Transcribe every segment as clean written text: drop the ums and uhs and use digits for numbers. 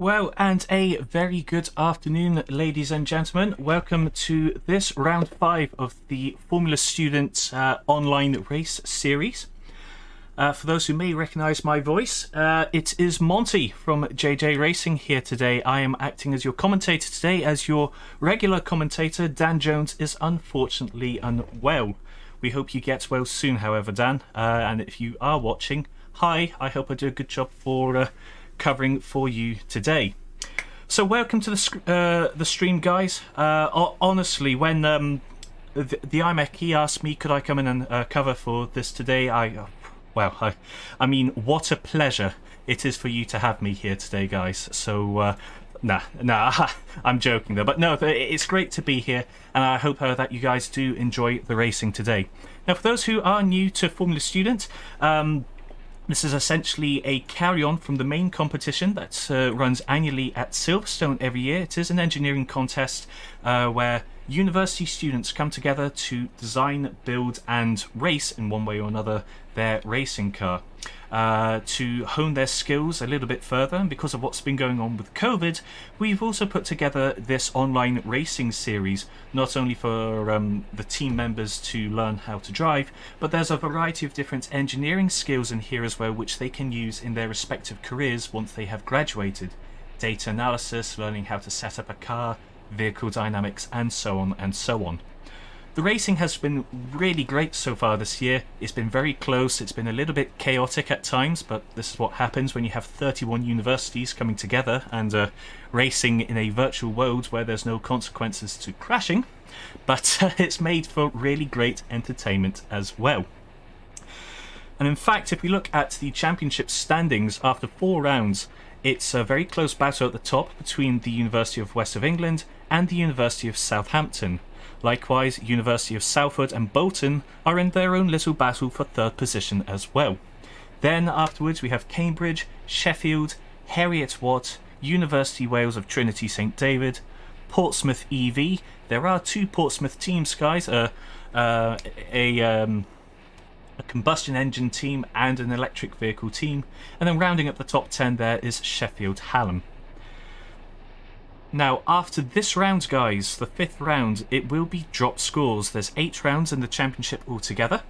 Well, and a very good afternoon, ladies and gentlemen. Welcome to this round 5 of the Formula Student online race series. For those who may recognise my voice, it is Monty from JJ Racing here today. I am acting as your commentator today, as your regular commentator, Dan Jones, is unfortunately unwell. We hope you get well soon, however, Dan. And if you are watching, hi, I hope I do a good job for covering for you today. So welcome to the stream, guys. Honestly, when the IMEC asked me could I come in and cover for this today, I mean, what a pleasure it is for you to have me here today, guys. So nah, I'm joking though, but no, it's great to be here, and I hope that you guys do enjoy the racing today. Now, for those who are new to Formula Student, this is essentially a carry-on from the main competition that runs annually at Silverstone every year. It is an engineering contest where university students come together to design, build and race in one way or another their racing car to hone their skills a little bit further. And because of what's been going on with COVID, we've also put together this online racing series, not only for the team members to learn how to drive, but there's a variety of different engineering skills in here as well, which they can use in their respective careers once they have graduated. Data analysis, learning how to set up a car, vehicle dynamics, and so on and so on. The racing has been really great so far this year. It's been very close, it's been a little bit chaotic at times, but this is what happens when you have 31 universities coming together and racing in a virtual world where there's no consequences to crashing, but it's made for really great entertainment as well. And in fact, if we look at the championship standings after 4 rounds, it's a very close battle at the top between the University of West of England and the University of Southampton. Likewise, University of Salford and Bolton are in their own little battle for 3rd position as well. Then afterwards we have Cambridge, Sheffield, Heriot Watt, University Wales of Trinity St David, Portsmouth EV. There are 2 Portsmouth teams, guys, a combustion engine team and an electric vehicle team. And then rounding up the top 10 there is Sheffield Hallam. Now, after this round, guys, the 5th round, it will be drop scores. There's 8 rounds in the championship altogether.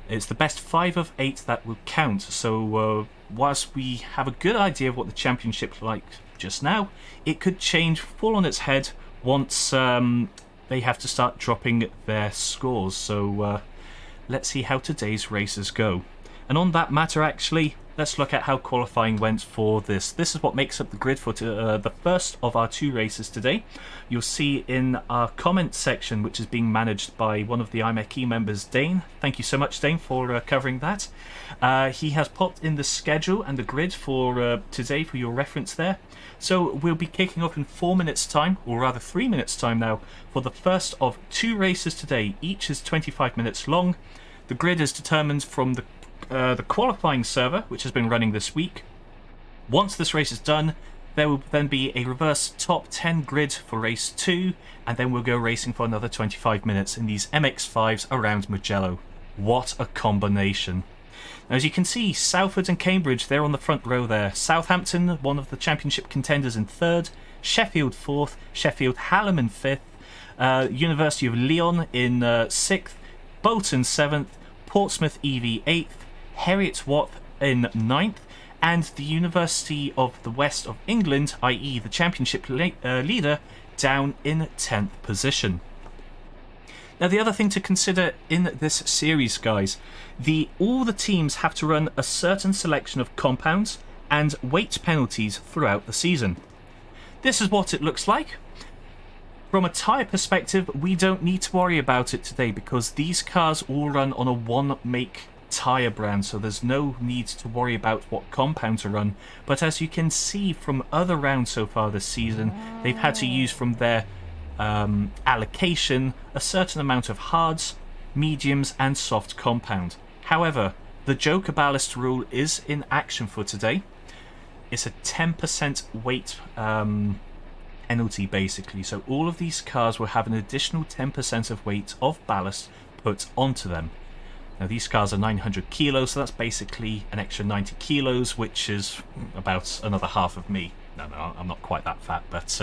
It's the best 5 of 8 that will count. So whilst we have a good idea of what the championship's like just now, it could change full on its head once they have to start dropping their scores. So let's see how today's races go. And on that matter, actually, let's look at how qualifying went for this. This is what makes up the grid for the first of our 2 races today. You'll see in our comment section, which is being managed by one of the IMEC members, Dane. Thank you so much, Dane, for covering that. He has popped in the schedule and the grid for today for your reference there. So we'll be kicking off in 4 minutes time, or rather 3 minutes time now, for the first of 2 races today. Each is 25 minutes long. The grid is determined from the qualifying server, which has been running this week. Once this race is done, there will then be a reverse top 10 grid for race 2, and then we'll go racing for another 25 minutes in these MX-5s around Mugello. What a combination. Now, as you can see, Salford and Cambridge, they're on the front row there. Southampton, one of the championship contenders, in 3rd. Sheffield 4th. Sheffield Hallam in 5th. University of Lyon in 6th. Bolton 7th. Portsmouth EV 8th. Heriot Watt in 9th, and the University of the West of England, i.e. the championship leader, down in 10th position. Now, the other thing to consider in this series, guys, all the teams have to run a certain selection of compounds and weight penalties throughout the season. This is what it looks like. From a tyre perspective, we don't need to worry about it today because these cars all run on a one-make tyre brand, so there's no need to worry about what compound to run. But as you can see from other rounds so far this season, they've had to use from their allocation a certain amount of hards, mediums and soft compound. However, the Joker ballast rule is in action for today. It's a 10% weight penalty basically, so all of these cars will have an additional 10% of weight of ballast put onto them. Now these cars are 900 kilos, so that's basically an extra 90 kilos, which is about another half of me. No, I'm not quite that fat, but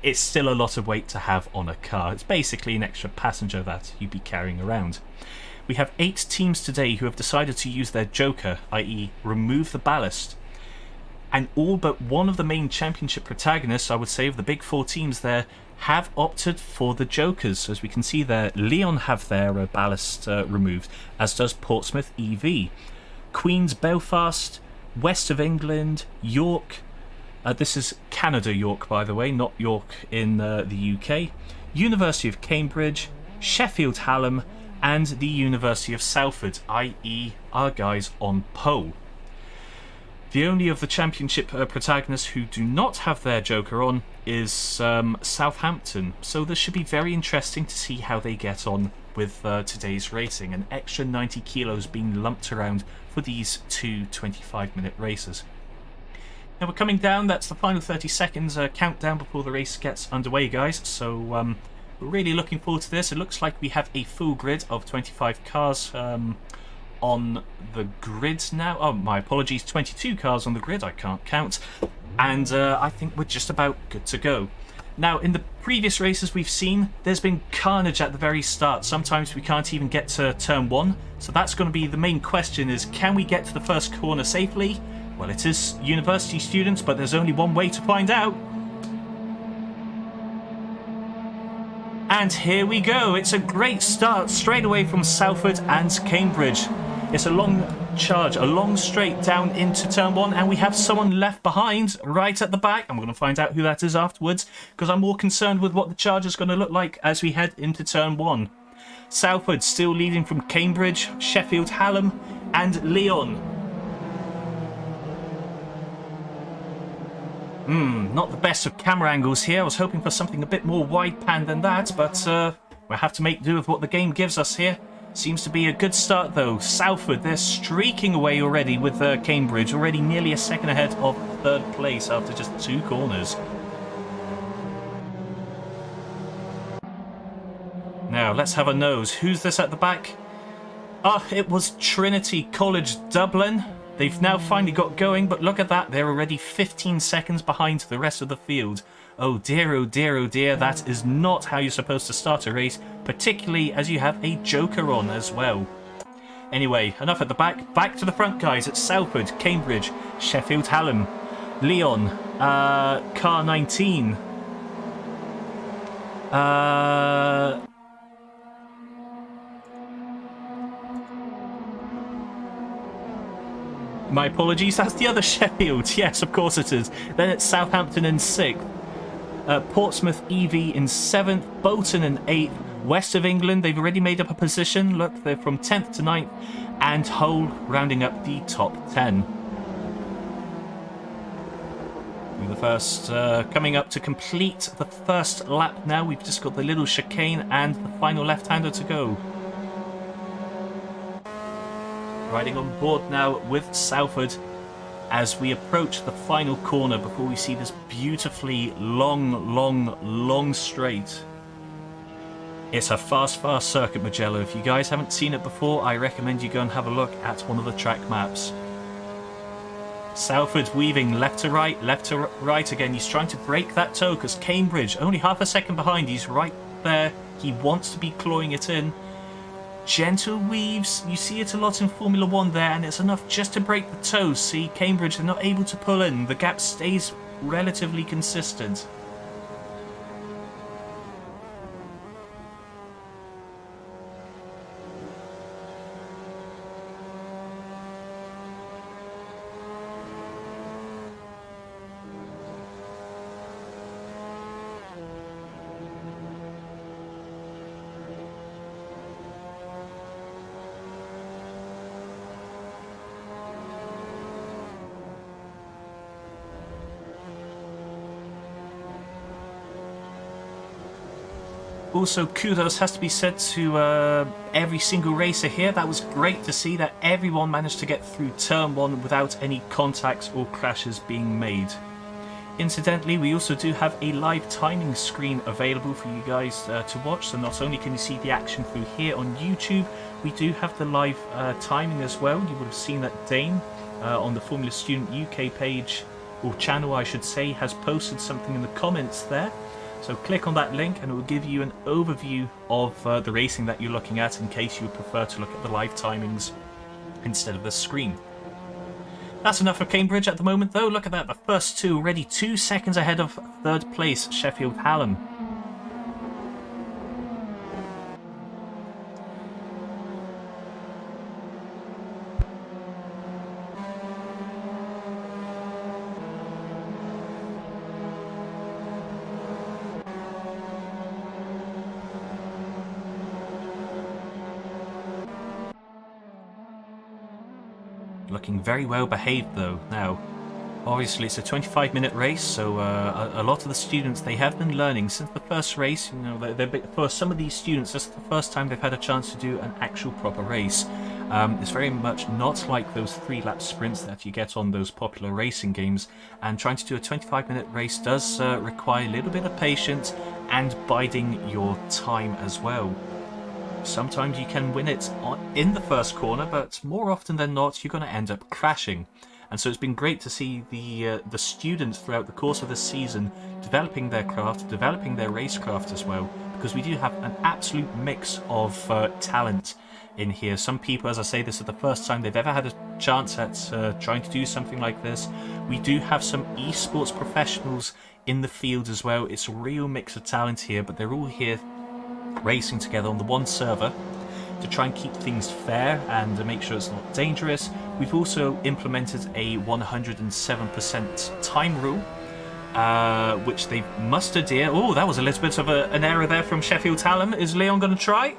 it's still a lot of weight to have on a car. It's basically an extra passenger that you'd be carrying around. We have 8 teams today who have decided to use their joker, i.e. remove the ballast. And all but one of the main championship protagonists, I would say, of the big 4 teams there, have opted for the jokers. As we can see there, Leon have their ballast removed, as does Portsmouth EV. Queen's Belfast, West of England, York. This is Canada York, by the way, not York in the UK. University of Cambridge, Sheffield Hallam, and the University of Salford, i.e. our guys on pole. The only of the championship protagonists who do not have their joker on is Southampton, so this should be very interesting to see how they get on with today's racing. An extra 90 kilos being lumped around for these 2 25-minute races. Now we're coming down, that's the final 30 seconds countdown before the race gets underway, guys, so we're really looking forward to this. It looks like we have a full grid of 25 cars on the grid now. Oh, my apologies, 22 cars on the grid, I can't count. And I think we're just about good to go. Now, in the previous races we've seen, there's been carnage at the very start. Sometimes we can't even get to turn 1. So that's going to be the main question, is can we get to the first corner safely? Well, it is university students, but there's only one way to find out. And here we go. It's a great start straight away from Salford and Cambridge. It's a long charge, a long straight down into turn 1, and we have someone left behind right at the back. I'm going to find out who that is afterwards, because I'm more concerned with what the charge is going to look like as we head into turn 1. Salford still leading from Cambridge, Sheffield Hallam, and Leon. Not the best of camera angles here. I was hoping for something a bit more wide pan than that, but we'll have to make do with what the game gives us here. Seems to be a good start though. Salford, they're streaking away already with Cambridge, already nearly a second ahead of 3rd place after just 2 corners. Now, let's have a nose. Who's this at the back? Ah, it was Trinity College Dublin. They've now finally got going, but look at that. They're already 15 seconds behind the rest of the field. Oh dear, oh dear, oh dear. That is not how you're supposed to start a race, particularly as you have a joker on as well. Anyway, enough at the back. Back to the front, guys. It's Salford, Cambridge, Sheffield Hallam, Leon, car 19. My apologies, that's the other Sheffield. Yes, of course it is. Then it's Southampton in 6th. Portsmouth EV in 7th. Bolton in 8th. West of England, they've already made up a position. Look, they're from 10th to 9th. And Hull rounding up the top 10. The first coming up to complete the first lap now. We've just got the little chicane and the final left-hander to go. Riding on board now with Salford as we approach the final corner before we see this beautifully long straight. It's a fast circuit, Mugello. If you guys haven't seen it before, I recommend you go and have a look at one of the track maps. Salford weaving left to right again. He's trying to break that toe because Cambridge, only half a second behind. He's right there. He wants to be clawing it in. Gentle weaves, you see it a lot in Formula 1 there, and it's enough just to break the toe. See, Cambridge, they're not able to pull in. The gap stays relatively consistent. Also, kudos has to be said to every single racer here. That was great to see that everyone managed to get through turn 1 without any contacts or crashes being made. Incidentally, we also do have a live timing screen available for you guys to watch. So not only can you see the action through here on YouTube, we do have the live timing as well. You would have seen that Dane on the Formula Student UK page or channel I should say, has posted something in the comments there. So click on that link and it will give you an overview of the racing that you're looking at in case you would prefer to look at the live timings instead of the screen. That's enough for Cambridge at the moment though. Look at that, the first two already 2 seconds ahead of third place, Sheffield Hallam. Looking very well behaved though. Now, obviously it's a 25-minute race, so a lot of the students, they have been learning since the first race. You know, for some of these students, this is the first time they've had a chance to do an actual proper race. It's very much not like those 3-lap sprints that you get on those popular racing games, and trying to do a 25-minute race does require a little bit of patience and biding your time as well. Sometimes you can win it in the first corner, but more often than not, you're going to end up crashing. And so it's been great to see the students throughout the course of this season developing their craft, developing their racecraft as well, because we do have an absolute mix of talent in here. Some people, as I say, this is the first time they've ever had a chance at trying to do something like this. We do have some esports professionals in the field as well. It's a real mix of talent here, but they're all here racing together on the one server to try and keep things fair and make sure it's not dangerous. We've also implemented a 107% time rule, which they've mustered here. Oh, that was a little bit of an error there from Sheffield Hallam. Is Leon going to try?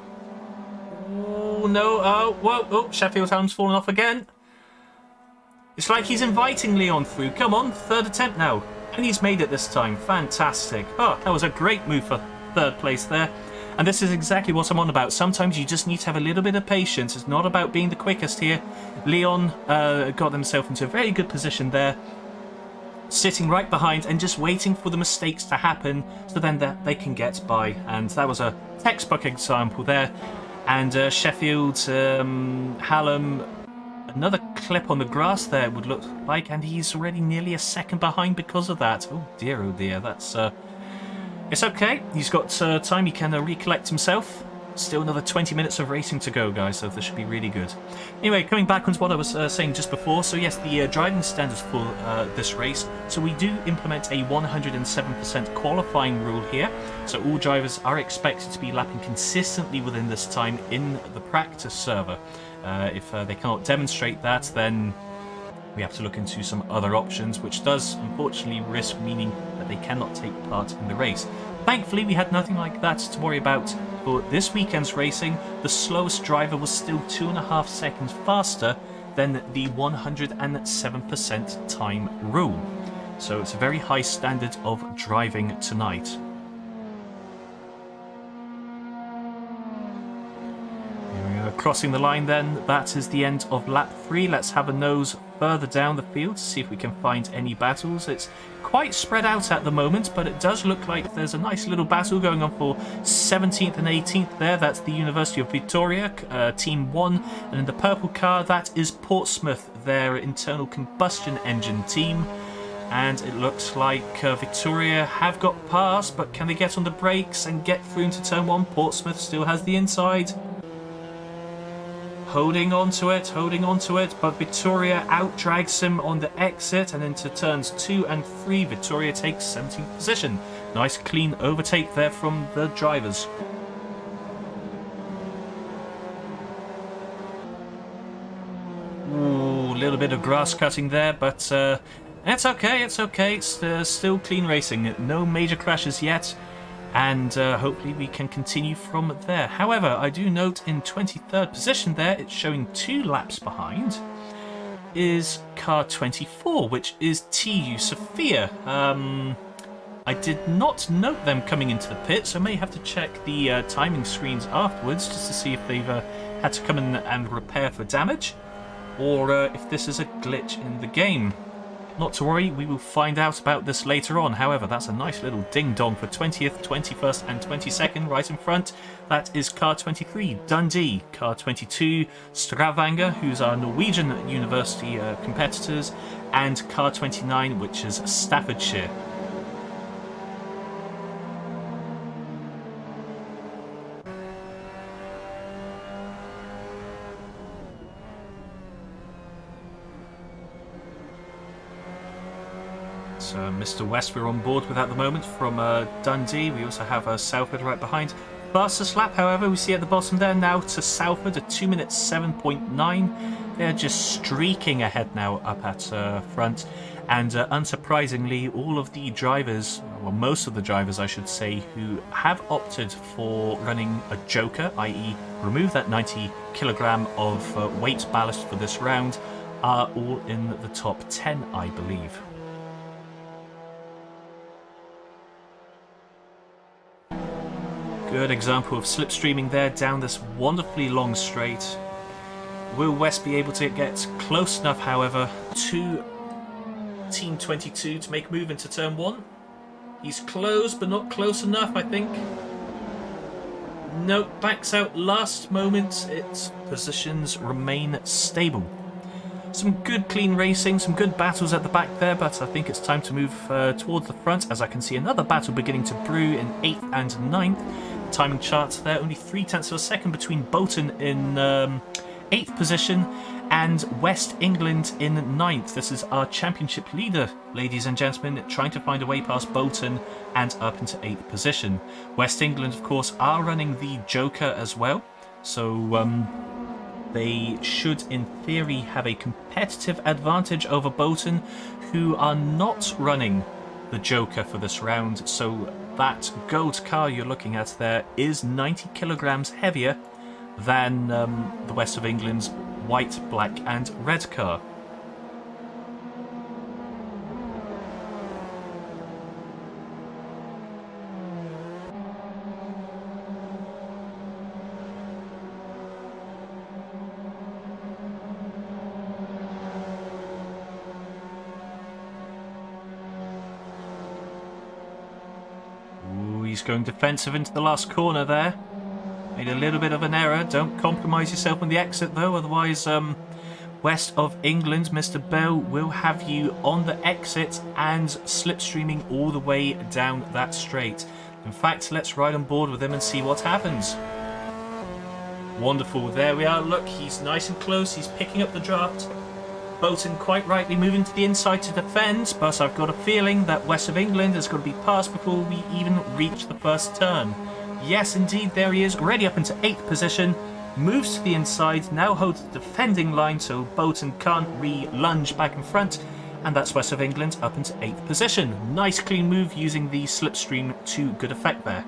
Oh, no. Oh, whoa. Oh, Sheffield Hallam's fallen off again. It's like he's inviting Leon through. Come on, third attempt now. And he's made it this time. Fantastic. Oh, that was a great move for third place there. And this is exactly what I'm on about. Sometimes you just need to have a little bit of patience. It's not about being the quickest here. Leon got himself into a very good position there, sitting right behind and just waiting for the mistakes to happen so then that they can get by. And that was a textbook example there. And Sheffield, Hallam, another clip on the grass there would look like, and he's already nearly a second behind because of that. Oh dear, that's... It's okay, he's got time, he can recollect himself. Still another 20 minutes of racing to go, guys, so this should be really good. Anyway, coming back onto what I was saying just before, so yes, the driving standards for this race, so we do implement a 107% qualifying rule here, so all drivers are expected to be lapping consistently within this time in the practice server. If they cannot demonstrate that, then we have to look into some other options, which does unfortunately risk meaning that they cannot take part in the race. Thankfully, we had nothing like that to worry about for this weekend's racing. The slowest driver was still 2.5 seconds faster than the 107% time rule. So it's a very high standard of driving tonight. Crossing the line then, that is the end of lap 3. Let's have a nose further down the field to see if we can find any battles. It's quite spread out at the moment, but it does look like there's a nice little battle going on for 17th and 18th there. That's the University of Victoria, Team 1. And in the purple car, that is Portsmouth, their internal combustion engine team. And it looks like Victoria have got past, but can they get on the brakes and get through into turn 1? Portsmouth still has the inside. Holding on to it, but Victoria outdrags him on the exit, and into turns 2 and 3, Victoria takes 17th position. Nice clean overtake there from the drivers. Ooh, a little bit of grass cutting there, but it's okay, it's still clean racing. No major crashes yet. And hopefully we can continue from there. However, I do note in 23rd position there, it's showing 2 laps behind, is car 24, which is TU Sophia. I did not note them coming into the pit, so I may have to check the timing screens afterwards just to see if they've had to come in and repair for damage, or if this is a glitch in the game. Not to worry, we will find out about this later on. However, that's a nice little ding-dong for 20th, 21st and 22nd right in front. That is car 23, Dundee. Car 22, Stavanger, who's our Norwegian university competitors. and car 29, which is Staffordshire. So Mr. West we're on board with at the moment from Dundee. We also have Salford right behind. Fastest lap, however, we see at the bottom there now to Salford at 2 minutes 7.9. They're just streaking ahead now up at front. And unsurprisingly, all of the drivers, well, most of the drivers I should say, who have opted for running a joker, i.e. remove that 90 kilogram of weight ballast for this round, are all in the top 10, I believe. Good example of slipstreaming there down this wonderfully long straight. Will West be able to get close enough, however, to Team 22 to make a move into turn 1? He's close, but not close enough, I think. Nope, backs out last moment. Its positions remain stable. Some good clean racing, some good battles at the back there, but I think it's time to move towards the front, as I can see another battle beginning to brew in 8th and 9th. Timing charts there, only 0.3 of a second between Bolton in 8th position and West England in 9th. This is our championship leader, ladies and gentlemen, trying to find a way past Bolton and up into 8th position. West England, of course, are running the Joker as well, so they should, in theory, have a competitive advantage over Bolton, who are not running the Joker for this round. So that gold car you're looking at there is 90 kilograms heavier than the West of England's white, black and red car. He's going defensive into the last corner there. Made a little bit of an error. Don't compromise yourself on the exit though, otherwise West of England, Mr. Bell, will have you on the exit and slipstreaming all the way down that straight. In fact, let's ride on board with him and see what happens. Wonderful, there we are. Look, he's nice and close. He's picking up the draft. Bolton quite rightly moving to the inside to defend, but I've got a feeling that West of England is going to be passed before we even reach the first turn. Yes, indeed, there he is, already up into 8th position, moves to the inside, now holds the defending line so Bolton can't re-lunge back in front, and that's West of England up into 8th position. Nice clean move using the slipstream to good effect there.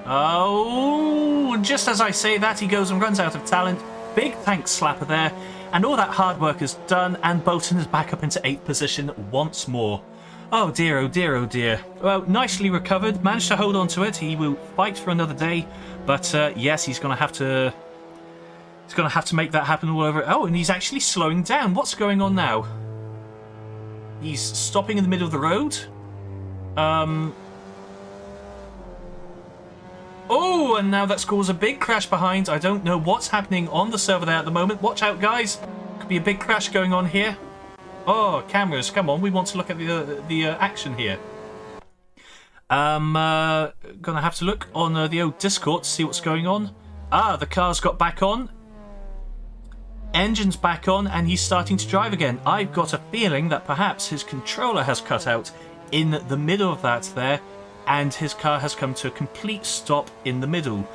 Oh, just as I say that, he goes and runs out of talent. Big tank slapper there, and all that hard work is done, and Bolton is back up into 8th position once more. Oh dear, oh dear, oh dear. Well, nicely recovered, managed to hold on to it. He will fight for another day, but yes, he's going to have to make that happen all over. Oh, and he's actually slowing down. What's going on now? He's stopping in the middle of the road. Oh, and now that's caused a big crash behind. I don't know what's happening on the server there at the moment. Watch out, guys. Could be a big crash going on here. Oh, cameras, come on. We want to look at the action here. Gonna have to look on the old Discord to see what's going on. Ah, the car's got back on. Engine's back on, and he's starting to drive again. I've got a feeling that perhaps his controller has cut out in the middle of that there, and his car has come to a complete stop in the middle.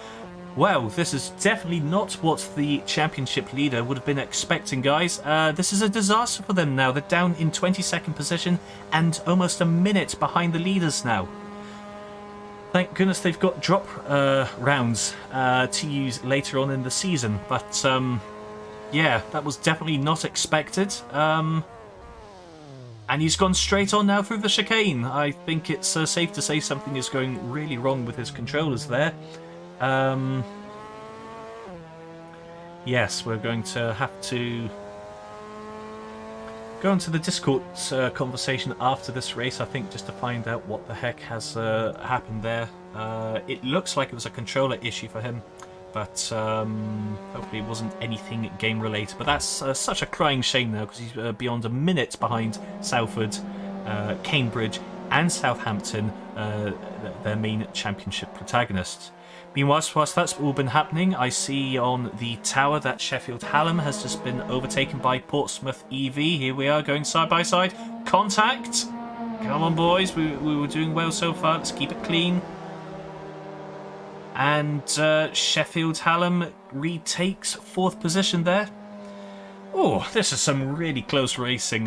Well, this is definitely not what the championship leader would have been expecting, guys. This is a disaster for them now. They're down in 22nd position and almost a minute behind the leaders now. Thank goodness they've got drop rounds to use later on in the season. But yeah, that was definitely not expected. And he's gone straight on now through the chicane. I think it's safe to say something is going really wrong with his controllers there. Yes, we're going to have to go into the Discord conversation after this race, I think, just to find out what the heck has happened there. It looks like it was a controller issue for him. but hopefully it wasn't anything game related. But that's such a crying shame now, because he's beyond a minute behind Salford, Cambridge and Southampton, their main championship protagonists. Meanwhile, whilst that's all been happening, I see on the tower that Sheffield Hallam has just been overtaken by Portsmouth EV. Here we are, going side by side. Contact! Come on, boys. We were doing well so far. Let's keep it clean. And Sheffield Hallam retakes 4th position there. Oh, this is some really close racing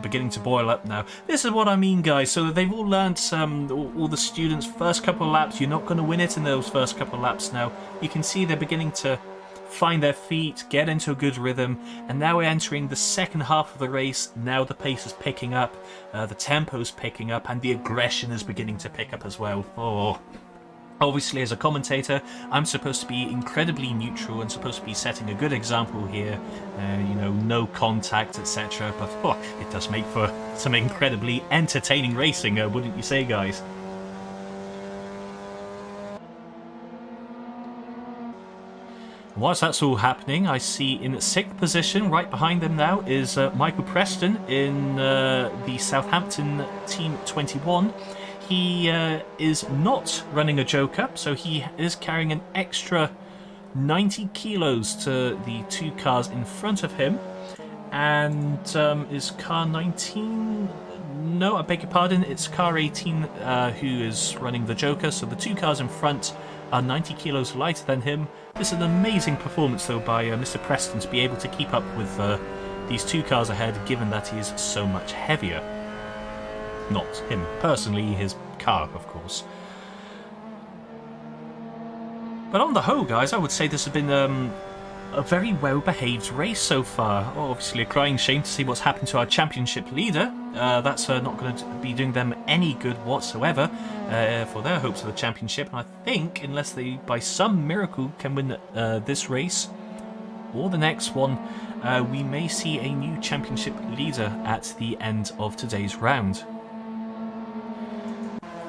beginning to boil up now. This is what I mean, guys. So they've all learned, all the students, first couple of laps. You're not going to win it in those first couple of laps now. You can see they're beginning to find their feet, get into a good rhythm. And now we're entering the second half of the race. Now the pace is picking up, the tempo is picking up, and the aggression is beginning to pick up as well. Oh. Obviously, as a commentator, I'm supposed to be incredibly neutral and supposed to be setting a good example here, you know, no contact, etc. But oh, it does make for some incredibly entertaining racing, wouldn't you say, guys? Whilst that's all happening, I see in 6th position, right behind them now, is Michael Preston in the Southampton Team 21. He is not running a joker, so he is carrying an extra 90 kilos to the 2 cars in front of him. And is car 19? No, I beg your pardon, it's car 18 who is running the joker, so the 2 cars in front are 90 kilos lighter than him. This is an amazing performance, though, by Mr. Preston to be able to keep up with these 2 cars ahead, given that he is so much heavier. Not him personally, his car, of course. But on the whole, guys, I would say this has been a very well-behaved race so far. Oh, obviously a crying shame to see what's happened to our championship leader. That's not going to be doing them any good whatsoever for their hopes of the championship. And I think, unless they, by some miracle, can win this race or the next one, we may see a new championship leader at the end of today's round.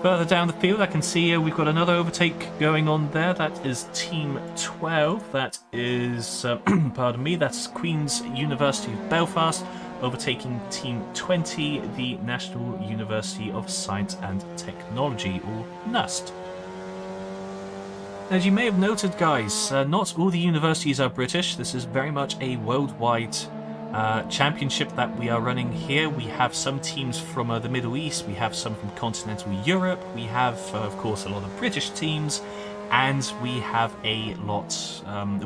Further down the field, I can see we've got another overtake going on there. That is Team 12. That is, pardon me, that's Queen's University of Belfast overtaking Team 20, the National University of Science and Technology, or NUST. As you may have noted, guys, not all the universities are British. This is very much a worldwide championship that we are running here. We have some teams from the Middle East, we have some from continental Europe, we have of course a lot of British teams, and we have a lot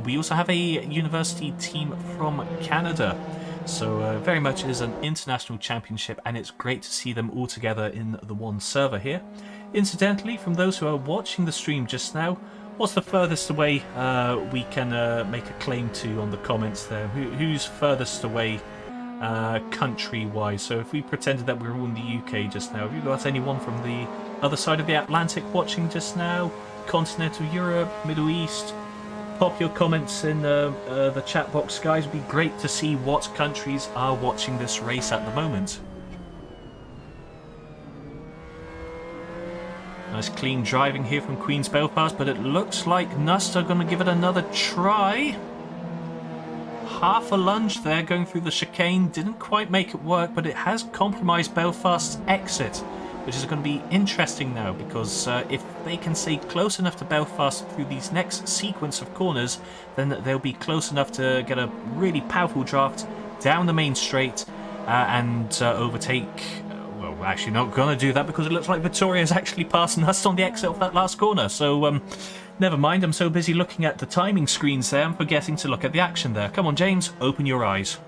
we also have a university team from Canada. So very much is an international championship, and it's great to see them all together in the one server here. Incidentally, from those who are watching the stream just now, what's the furthest away we can make a claim to on the comments there? Who's furthest away country-wise? So if we pretended that we were all in the UK just now, have you got anyone from the other side of the Atlantic watching just now? Continental Europe, Middle East? Pop your comments in the chat box, guys. It'd be great to see what countries are watching this race at the moment. Nice clean driving here from Queen's Belfast, but it looks like NUST are going to give it another try. Half a lunge there going through the chicane. Didn't quite make it work, but it has compromised Belfast's exit, which is going to be interesting now, because if they can stay close enough to Belfast through these next sequence of corners, then they'll be close enough to get a really powerful draft down the main straight and overtake. Well, we're actually not going to do that, because it looks like Victoria's actually passing us on the exit of that last corner. So never mind, I'm so busy looking at the timing screens there, I'm forgetting to look at the action there. Come on, James, open your eyes.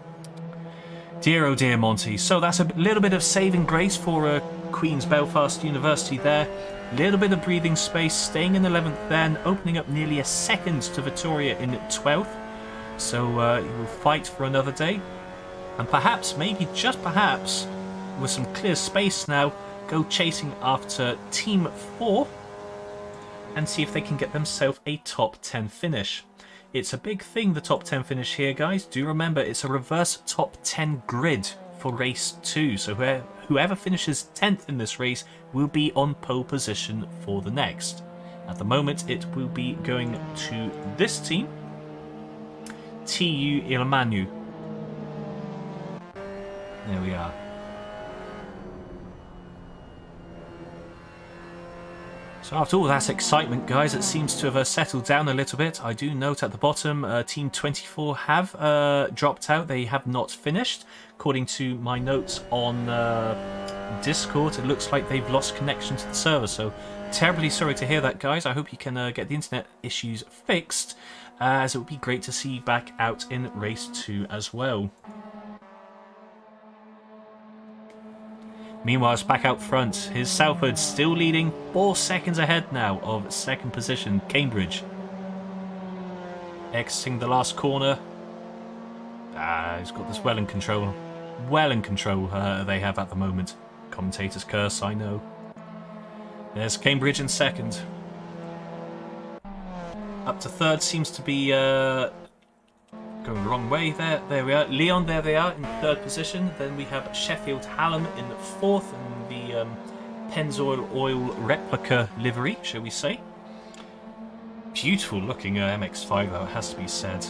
Dear oh dear, Monty. So that's a little bit of saving grace for Queen's Belfast University there. A little bit of breathing space, staying in 11th then, opening up nearly a second to Victoria in 12th. So he will fight for another day. And perhaps, maybe just perhaps, with some clear space now, go chasing after Team 4 and see if they can get themselves a top 10 finish. It's a big thing, the top 10 finish here, guys. Do remember, it's a reverse top 10 grid for race 2. So whoever finishes 10th in this race will be on pole position for the next. At the moment, it will be going to this team, TU Ilmanu. There we are. So after all that excitement, guys, it seems to have settled down a little bit. I do note at the bottom, Team 24 have dropped out. They have not finished. According to my notes on Discord, it looks like they've lost connection to the server. So terribly sorry to hear that, guys. I hope you can get the internet issues fixed, as it would be great to see you back out in Race 2 as well. Meanwhile, it's back out front. His Southwood still leading 4 seconds ahead now of second position, Cambridge. Exiting the last corner. He's got this well in control. Well in control they have at the moment. Commentator's curse, I know. There's Cambridge in second. Up to third seems to be going the wrong way there. There we are. Leon, there they are in third position. Then we have Sheffield Hallam in fourth in the Pennzoil Oil replica livery, shall we say. Beautiful looking MX-5 though, it has to be said.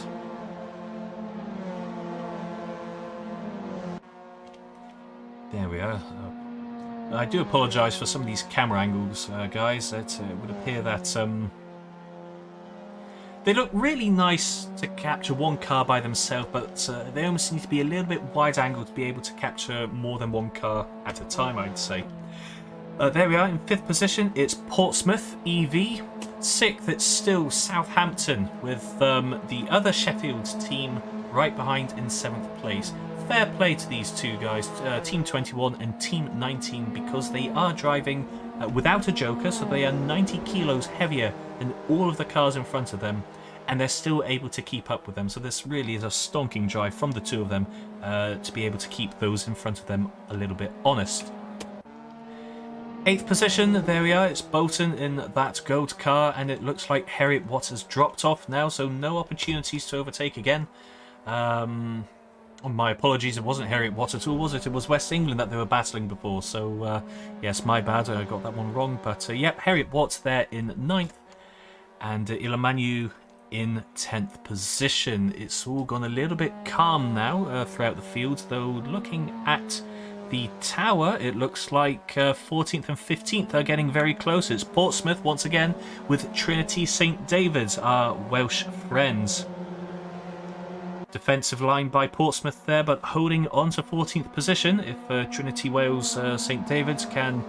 There we are. I do apologise for some of these camera angles, guys. It would appear that they look really nice to capture one car by themselves, but they almost need to be a little bit wide angle to be able to capture more than one car at a time, I'd say. There we are in fifth position. It's Portsmouth EV. Sixth, it's still Southampton with the other Sheffield team right behind in seventh place. Fair play to these two guys, Team 21 and Team 19, because they are driving without a joker, so they are 90 kilos heavier than all of the cars in front of them, and they're still able to keep up with them. So this really is a stonking drive from the two of them to be able to keep those in front of them a little bit honest. Eighth position, there we are, it's Bolton in that gold car, and it looks like Heriot Watts has dropped off now, so no opportunities to overtake again. My apologies, it wasn't Heriot Watts at all, was it? It was West England that they were battling before, so yes, my bad, I got that one wrong. But yep, Heriot Watts there in 9th, and Ilmanu in 10th position. It's all gone a little bit calm now throughout the field, though looking at the tower, it looks like 14th and 15th are getting very close. It's Portsmouth once again with Trinity St David's, our Welsh friends. Defensive line by Portsmouth there, but holding on to 14th position. If Trinity Wales St David's can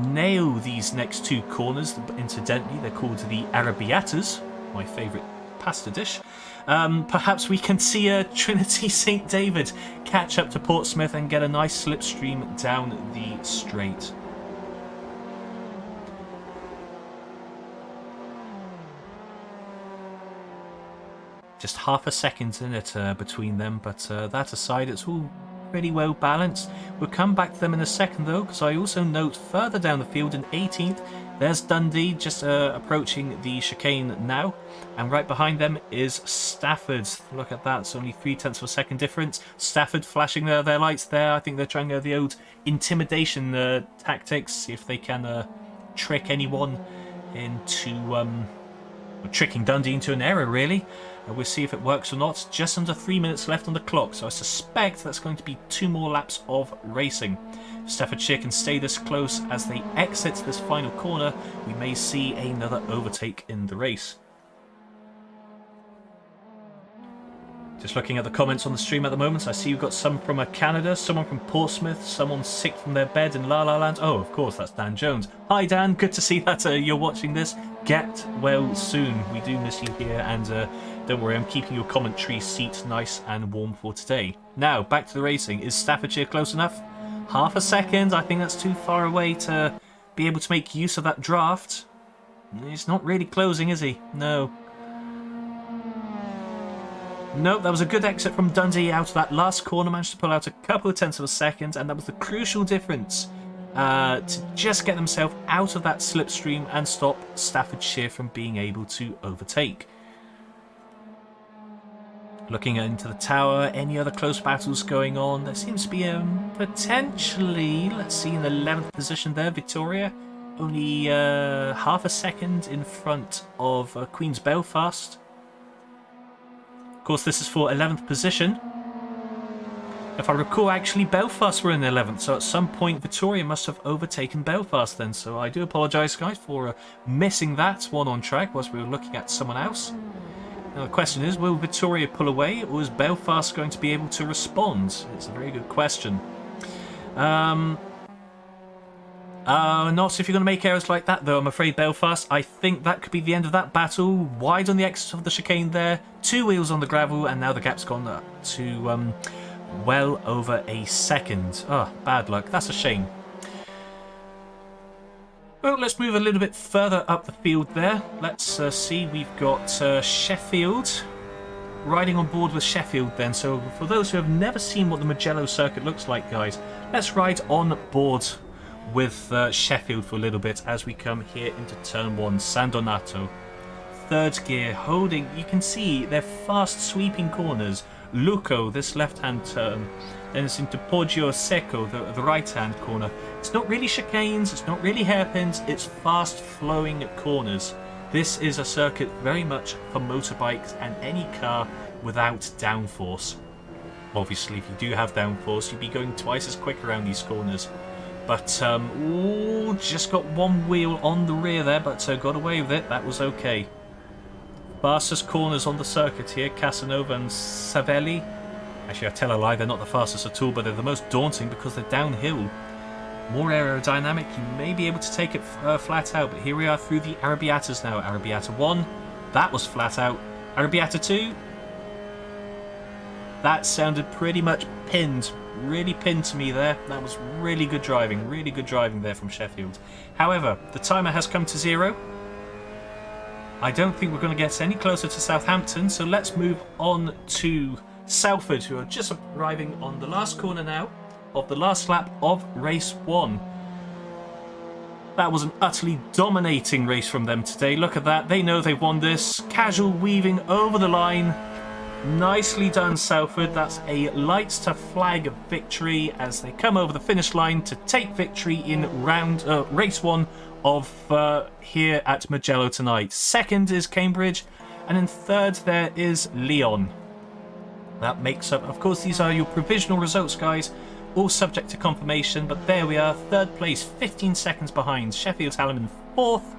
nail these next two corners, incidentally they're called the Arabiatas, my favourite pasta dish, perhaps we can see Trinity St David catch up to Portsmouth and get a nice slipstream down the straight. Just half a second in it between them, but that aside, it's all pretty well balanced. We'll come back to them in a second though, because I also note further down the field in 18th, there's Dundee just approaching the chicane now, and right behind them is Stafford. Look at that, it's only 0.3 of a second difference. Stafford flashing their lights there. I think they're trying the old intimidation tactics, see if they can trick anyone into tricking Dundee into an error, really. We'll see if it works or not. Just under 3 minutes left on the clock, so I suspect that's going to be 2 more laps of racing. If Staffordshire can stay this close as they exit this final corner, we may see another overtake in the race. Just looking at the comments on the stream at the moment, I see you've got some from Canada, someone from Portsmouth, someone sick from their bed in La La Land. Oh, of course, that's Dan Jones. Hi, Dan. Good to see that you're watching this. Get well soon. We do miss you here, and don't worry, I'm keeping your commentary seat nice and warm for today. Now, back to the racing. Is Staffordshire close enough? Half a second. I think that's too far away to be able to make use of that draft. He's not really closing, is he? No. Nope, that was a good exit from Dundee out of that last corner. Managed to pull out a couple of tenths of a second, and that was the crucial difference to just get themselves out of that slipstream and stop Staffordshire from being able to overtake. Looking into the tower, any other close battles going on? There seems to be potentially, let's see, in the 11th position there, Victoria. only half a second in front of Queen's Belfast. Of course, this is for 11th position. If I recall, actually, Belfast were in 11th, so at some point Victoria must have overtaken Belfast then. So I do apologise, guys, for missing that one on track whilst we were looking at someone else. Now the question is, will Victoria pull away, or is Belfast going to be able to respond? It's a very good question. Not if you're going to make errors like that, though, I'm afraid, Belfast. I think that could be the end of that battle. Wide on the exit of the chicane there, 2 wheels on the gravel, and now the gap's gone up to well over a second. Oh, bad luck. That's a shame. Well, let's move a little bit further up the field there. Let's see, we've got Sheffield. Riding on board with Sheffield then. So for those who have never seen what the Mugello circuit looks like, guys, let's ride on board with Sheffield for a little bit as we come here into turn 1, San Donato. Third gear, holding, you can see they're fast sweeping corners. Luco, this left-hand turn. Then it's into Poggio Secco, the right-hand corner. It's not really chicanes, it's not really hairpins, it's fast-flowing corners. This is a circuit very much for motorbikes and any car without downforce. Obviously, if you do have downforce, you'd be going twice as quick around these corners. But, ooh, just got one wheel on the rear there, but got away with it. That was okay. Fastest corners on the circuit here, Casanova and Savelli. Actually, I tell a lie, they're not the fastest at all, but they're the most daunting because they're downhill. More aerodynamic, you may be able to take it flat out, but here we are through the Arrabbiatas now. Arrabbiata 1, that was flat out. Arrabbiata 2, that sounded pretty much pinned. Really pinned to me there. That was really good driving there from Sheffield. However, the timer has come to 0. I don't think we're going to get any closer to Southampton, so let's move on to Salford, who are just arriving on the last corner now of the last lap of race 1. That was an utterly dominating race from them today. Look at that. They know they've won this. Casual weaving over the line. Nicely done, Salford. That's a lights to flag victory as they come over the finish line to take victory in race 1 of here at Mugello tonight. Second is Cambridge, and in third there is Lyon. That makes up, of course, these are your provisional results, guys, all subject to confirmation, but there we are. Third place, 15 seconds behind Sheffield Hallam in 4th.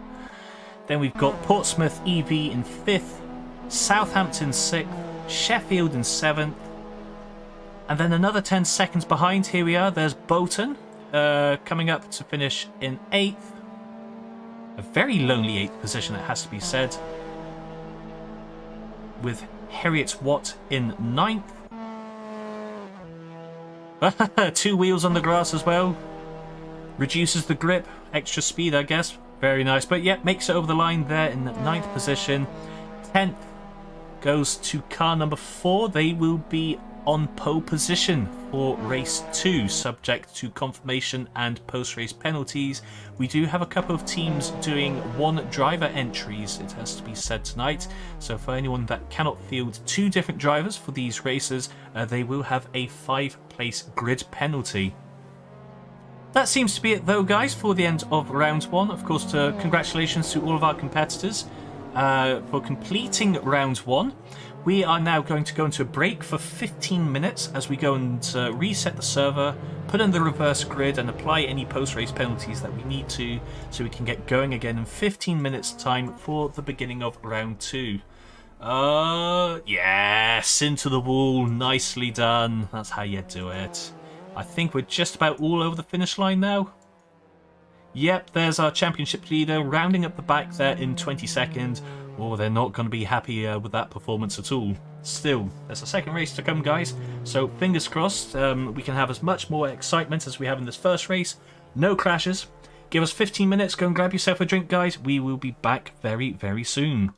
Then we've got Portsmouth EV in 5th, Southampton 6th, Sheffield in 7th, and then another 10 seconds behind, here we are, there's Bolton coming up to finish in 8th. A very lonely 8th position, it has to be said, with Heriot Watt in 9th. 2 wheels on the grass as well. Reduces the grip, extra speed, I guess. Very nice, but yeah, makes it over the line there in 9th position. 10th goes to car number 4. They will be on pole position for race 2, subject to confirmation and post-race penalties. We do have a couple of teams doing 1 driver entries, it has to be said tonight. So for anyone that cannot field 2 different drivers for these races, they will have a 5-place grid penalty. That seems to be it though, guys, for the end of round 1. Of course, congratulations to all of our competitors for completing round 1. We are now going to go into a break for 15 minutes as we go and reset the server, put in the reverse grid and apply any post-race penalties that we need to, so we can get going again in 15 minutes time for the beginning of round 2. Yes, into the wall, nicely done. That's how you do it. I think we're just about all over the finish line now. Yep, there's our championship leader rounding up the back there in 22nd. Oh, they're not going to be happy with that performance at all. Still, there's a second race to come, guys. So fingers crossed we can have as much more excitement as we have in this first race. No crashes. Give us 15 minutes. Go and grab yourself a drink, guys. We will be back very, very soon.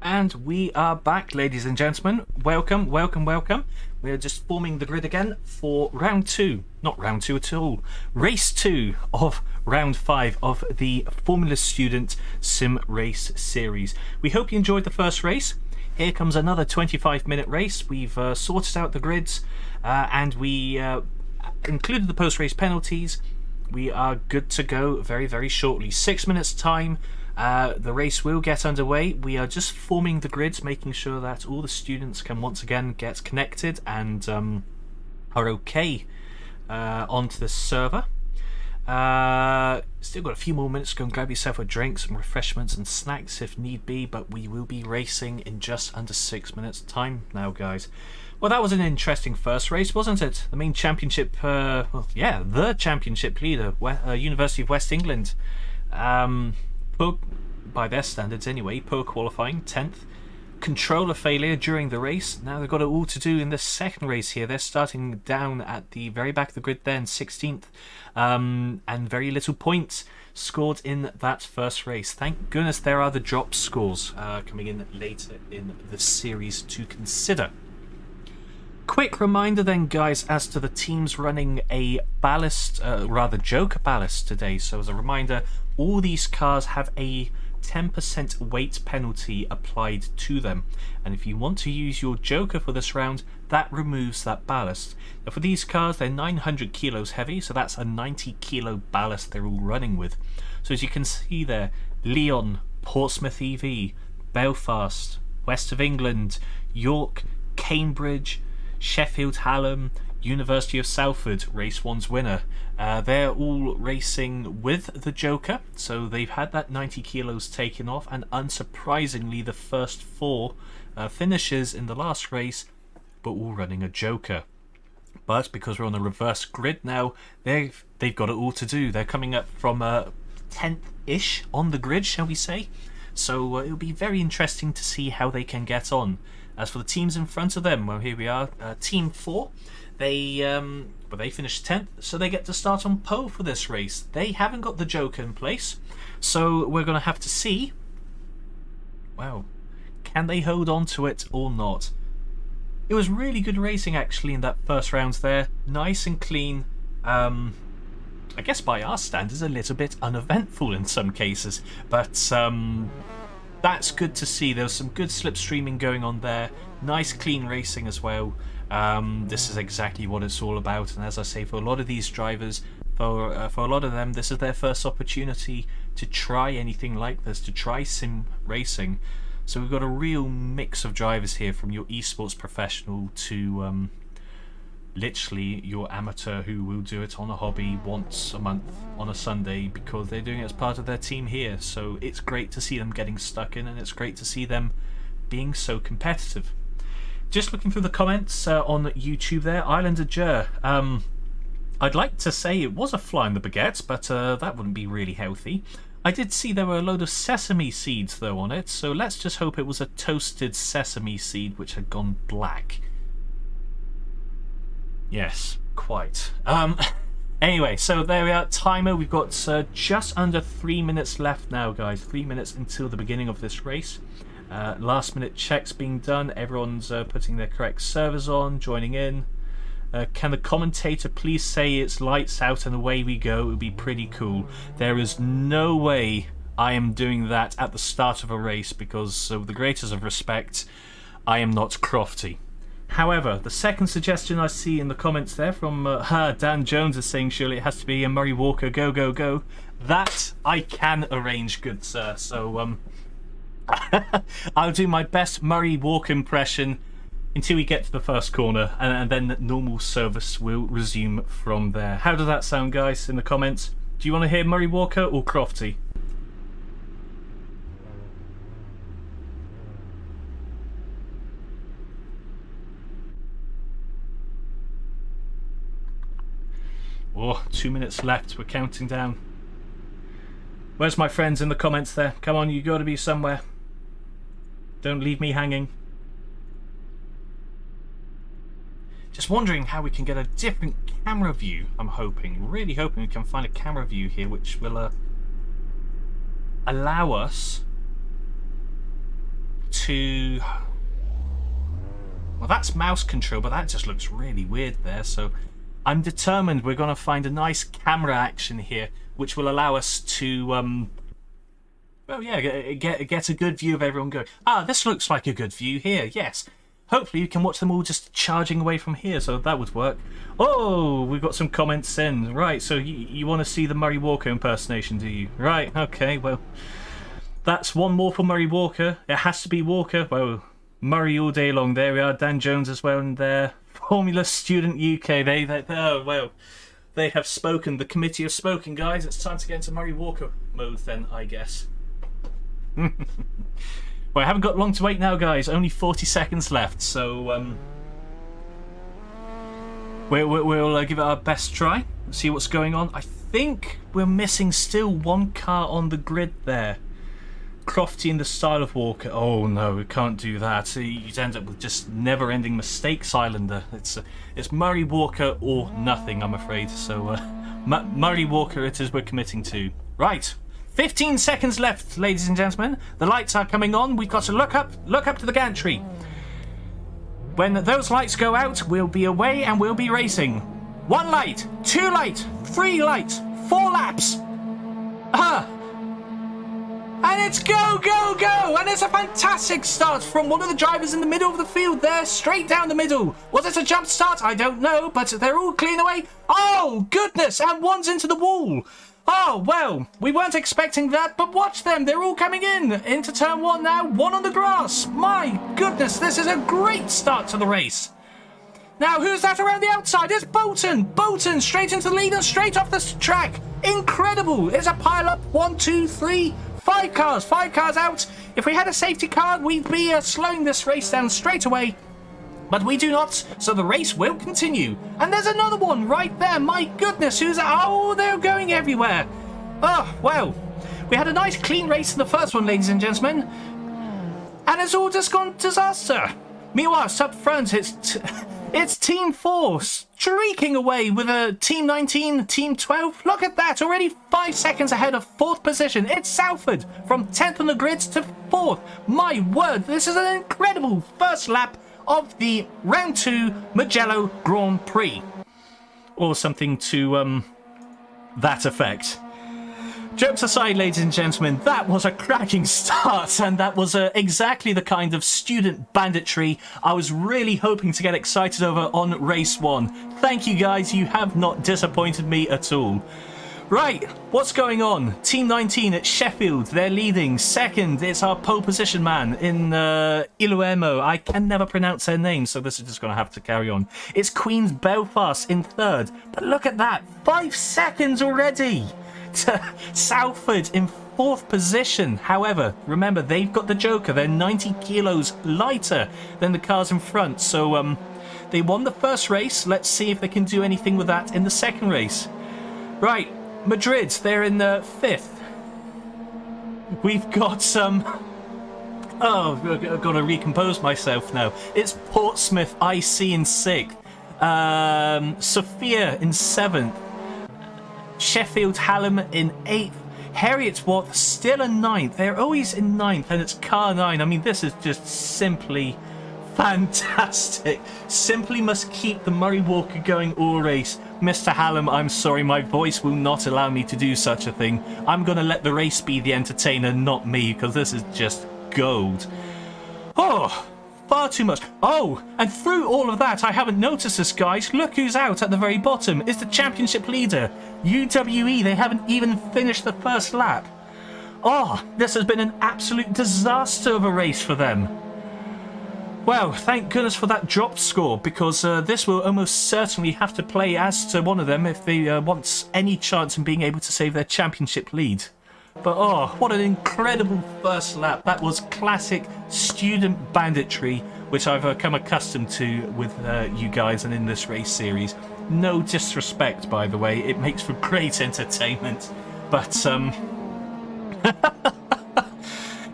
And we are back, ladies and gentlemen. Welcome, welcome, welcome. We are just forming the grid again for round 2. Not round 2 at all. Race 2 of round 5 of the Formula Student Sim Race series. We hope you enjoyed the first race. Here comes another 25-minute race. We've sorted out the grids and we included the post-race penalties. We are good to go very, very shortly. 6 minutes time. The race will get underway. We are just forming the grids, making sure that all the students can once again get connected and are okay onto the server. Still got a few more minutes to go and grab yourself a drink, some refreshments and snacks if need be, but we will be racing in just under 6 minutes time now, guys. Well, that was an interesting first race, wasn't it? The main championship, the championship leader, University of West England. Poor, by their standards anyway, poor qualifying, 10th. Controller failure during the race. Now they've got it all to do in this second race here. They're starting down at the very back of the grid then, 16th. And very little points scored in that first race. Thank goodness there are the drop scores coming in later in the series to consider. Quick reminder then, guys, as to the teams running a ballast, joker ballast today. So as a reminder, all these cars have a 10% weight penalty applied to them, and if you want to use your joker for this round, that removes that ballast. Now for these cars, they're 900 kilos heavy, so that's a 90 kilo ballast they're all running with. So as you can see there, Lyon, Portsmouth EV, Belfast, West of England, York, Cambridge, Sheffield Hallam, University of Salford, race 1's winner. They're all racing with the joker, so they've had that 90 kilos taken off, and unsurprisingly the first 4 finishes in the last race but all running a joker. But because we're on a reverse grid now, they've got it all to do. They're coming up from 10th-ish on the grid, shall we say. So it'll be very interesting to see how they can get on. As for the teams in front of them, well, here we are, Team 4. They finished 10th, so they get to start on pole for this race. They haven't got the joker in place, so we're going to have to see, wow, can they hold on to it or not? It was really good racing actually in that first round there, nice and clean. I guess by our standards a little bit uneventful in some cases, but that's good to see. There was some good slipstreaming going on there, nice clean racing as well. This is exactly what it's all about, and as I say, for a lot of these drivers, for a lot of them, this is their first opportunity to try anything like this, to try sim racing. So we've got a real mix of drivers here, from your esports professional to literally your amateur who will do it on a hobby once a month on a Sunday because they're doing it as part of their team here. So it's great to see them getting stuck in, and it's great to see them being so competitive. Just looking through the comments on YouTube there, Islander Jer. I'd like to say it was a fly in the baguette, but that wouldn't be really healthy. I did see there were a load of sesame seeds though on it, so let's just hope it was a toasted sesame seed which had gone black. Yes, quite. Anyway, so there we are. Timer, we've got just under 3 minutes left now, guys. 3 minutes until the beginning of this race. Last minute checks being done. Everyone's putting their correct servers on, joining in. Can the commentator please say it's lights out and away we go? It would be pretty cool. There is no way I am doing that at the start of a race because, with the greatest of respect, I am not Crofty. However, the second suggestion I see in the comments there from Dan Jones is saying surely it has to be a Murray Walker go go go. That I can arrange, good sir. So I'll do my best Murray Walker impression until we get to the first corner, and then normal service will resume from there. How does that sound, guys, in the comments? Do you want to hear Murray Walker or Crofty? Oh, 2 minutes left. We're counting down. Where's my friends in the comments there? Come on, you got to be somewhere. Don't leave me hanging. Just wondering how we can get a different camera view, I'm hoping. Really hoping we can find a camera view here which will allow us to... Well, that's mouse control, but that just looks really weird there. So I'm determined we're going to find a nice camera action here, which will allow us to, well, yeah, get a good view of everyone going. Ah, this looks like a good view here, yes. Hopefully you can watch them all just charging away from here, so that would work. Oh, we've got some comments in. Right, so you want to see the Murray Walker impersonation, do you? Right, okay, well, that's one more for Murray Walker. It has to be Walker. Well, Murray all day long. There we are. Dan Jones as well in there. Formula Student UK. Oh, well, they have spoken. The committee have spoken, guys. It's time to get into Murray Walker mode then, I guess. Well, I haven't got long to wait now, guys. Only 40 seconds left, so we'll give it our best try. See what's going on. I think we're missing still one car on the grid there. Crofty in the style of Walker. Oh no, we can't do that. You'd end up with just never-ending mistakes, Islander. It's Murray Walker or nothing, I'm afraid. So Murray Walker it is we're committing to. Right. 15 seconds left, ladies and gentlemen. The lights are coming on. We've got to look up to the gantry. When those lights go out, we'll be away and we'll be racing. 1 light, 2 lights, 3 lights, 4 laps. And it's go, go, go! And it's a fantastic start from one of the drivers in the middle of the field there, straight down the middle. Was it a jump start? I don't know, but they're all clean away. Oh, goodness, and one's into the wall. Oh, well, we weren't expecting that, but watch them. They're all coming into turn 1 now. 1 on the grass. My goodness, this is a great start to the race. Now, who's that around the outside? It's Bolton. Bolton straight into the lead and straight off the track. Incredible. It's a pile-up. 1, 2, 3, 5 cars. 5 cars out. If we had a safety car, we'd be slowing this race down straight away. But we do not, so the race will continue. And there's another one right there. My goodness, who's... Oh, they're going everywhere. Oh, well, we had a nice clean race in the first one, ladies and gentlemen. And it's all just gone disaster. Meanwhile, up front, it's Team 4 streaking away with a Team 19, Team 12. Look at that, already 5 seconds ahead of 4th position. It's Salford from 10th on the grid to 4th. My word, this is an incredible first lap of the round 2 Mugello Grand Prix, or something to that effect. Jokes aside, ladies and gentlemen, that was a cracking start, and that was exactly the kind of student banditry I was really hoping to get excited over on race 1. Thank you guys, you have not disappointed me at all. Right, what's going on? Team 19 at Sheffield, they're leading. Second, it's our pole position man in Iluemo. I can never pronounce their name, so this is just going to have to carry on. It's Queen's Belfast in third. But look at that, 5 seconds already to Salford in 4th position. However, remember, they've got the Joker. They're 90 kilos lighter than the cars in front. So they won the first race. Let's see if they can do anything with that in the second race. Right. Madrid, they're in 5th. We've got some... Oh, I've got to recompose myself now. It's Portsmouth IC in 6th. Sophia in 7th. Sheffield Hallam in 8th. Heriot-Watt still in 9th. They're always in 9th, and it's car 9. I mean, this is just simply fantastic. Simply must keep the Murray Walker going all race. Mr. Hallam, I'm sorry, my voice will not allow me to do such a thing. I'm going to let the race be the entertainer, not me, because this is just gold. Oh, far too much. Oh, and through all of that, I haven't noticed this, guys. Look who's out at the very bottom. It's the championship leader, UWE. They haven't even finished the first lap. Oh, this has been an absolute disaster of a race for them. Well, thank goodness for that dropped score, because this will almost certainly have to play as to one of them if they want any chance in being able to save their championship lead. But oh, what an incredible first lap. That was classic student banditry, which I've come accustomed to with you guys and in this race series. No disrespect, by the way. It makes for great entertainment. But,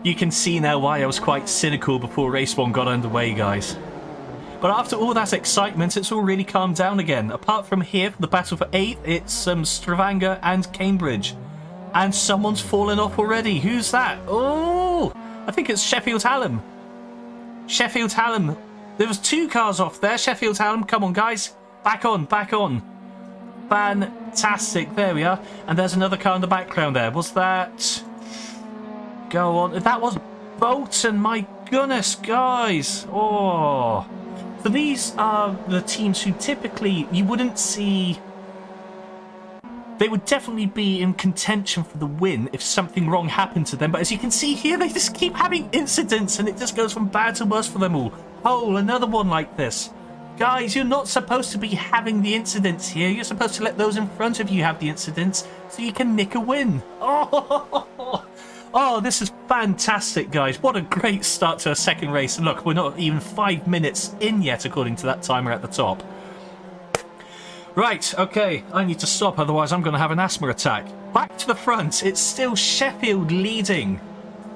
you can see now why I was quite cynical before race 1 got underway, guys. But after all that excitement, it's all really calmed down again. Apart from here, for the battle for 8th, it's Stavanger and Cambridge. And someone's fallen off already. Who's that? Oh, I think it's Sheffield Hallam. Sheffield Hallam. There was 2 cars off there. Sheffield Hallam, come on, guys. Back on, back on. Fantastic. There we are. And there's another car in the background there. Was that... Go on. That was Bolton. My goodness, guys. Oh. So these are the teams who typically you wouldn't see... They would definitely be in contention for the win if something wrong happened to them. But as you can see here, they just keep having incidents and it just goes from bad to worse for them all. Oh, another one like this. Guys, you're not supposed to be having the incidents here. You're supposed to let those in front of you have the incidents so you can nick a win. Oh, this is fantastic, guys. What a great start to a second race. And look, we're not even 5 minutes in yet, according to that timer at the top. Right, okay, I need to stop, otherwise I'm going to have an asthma attack. Back to the front, it's still Sheffield leading.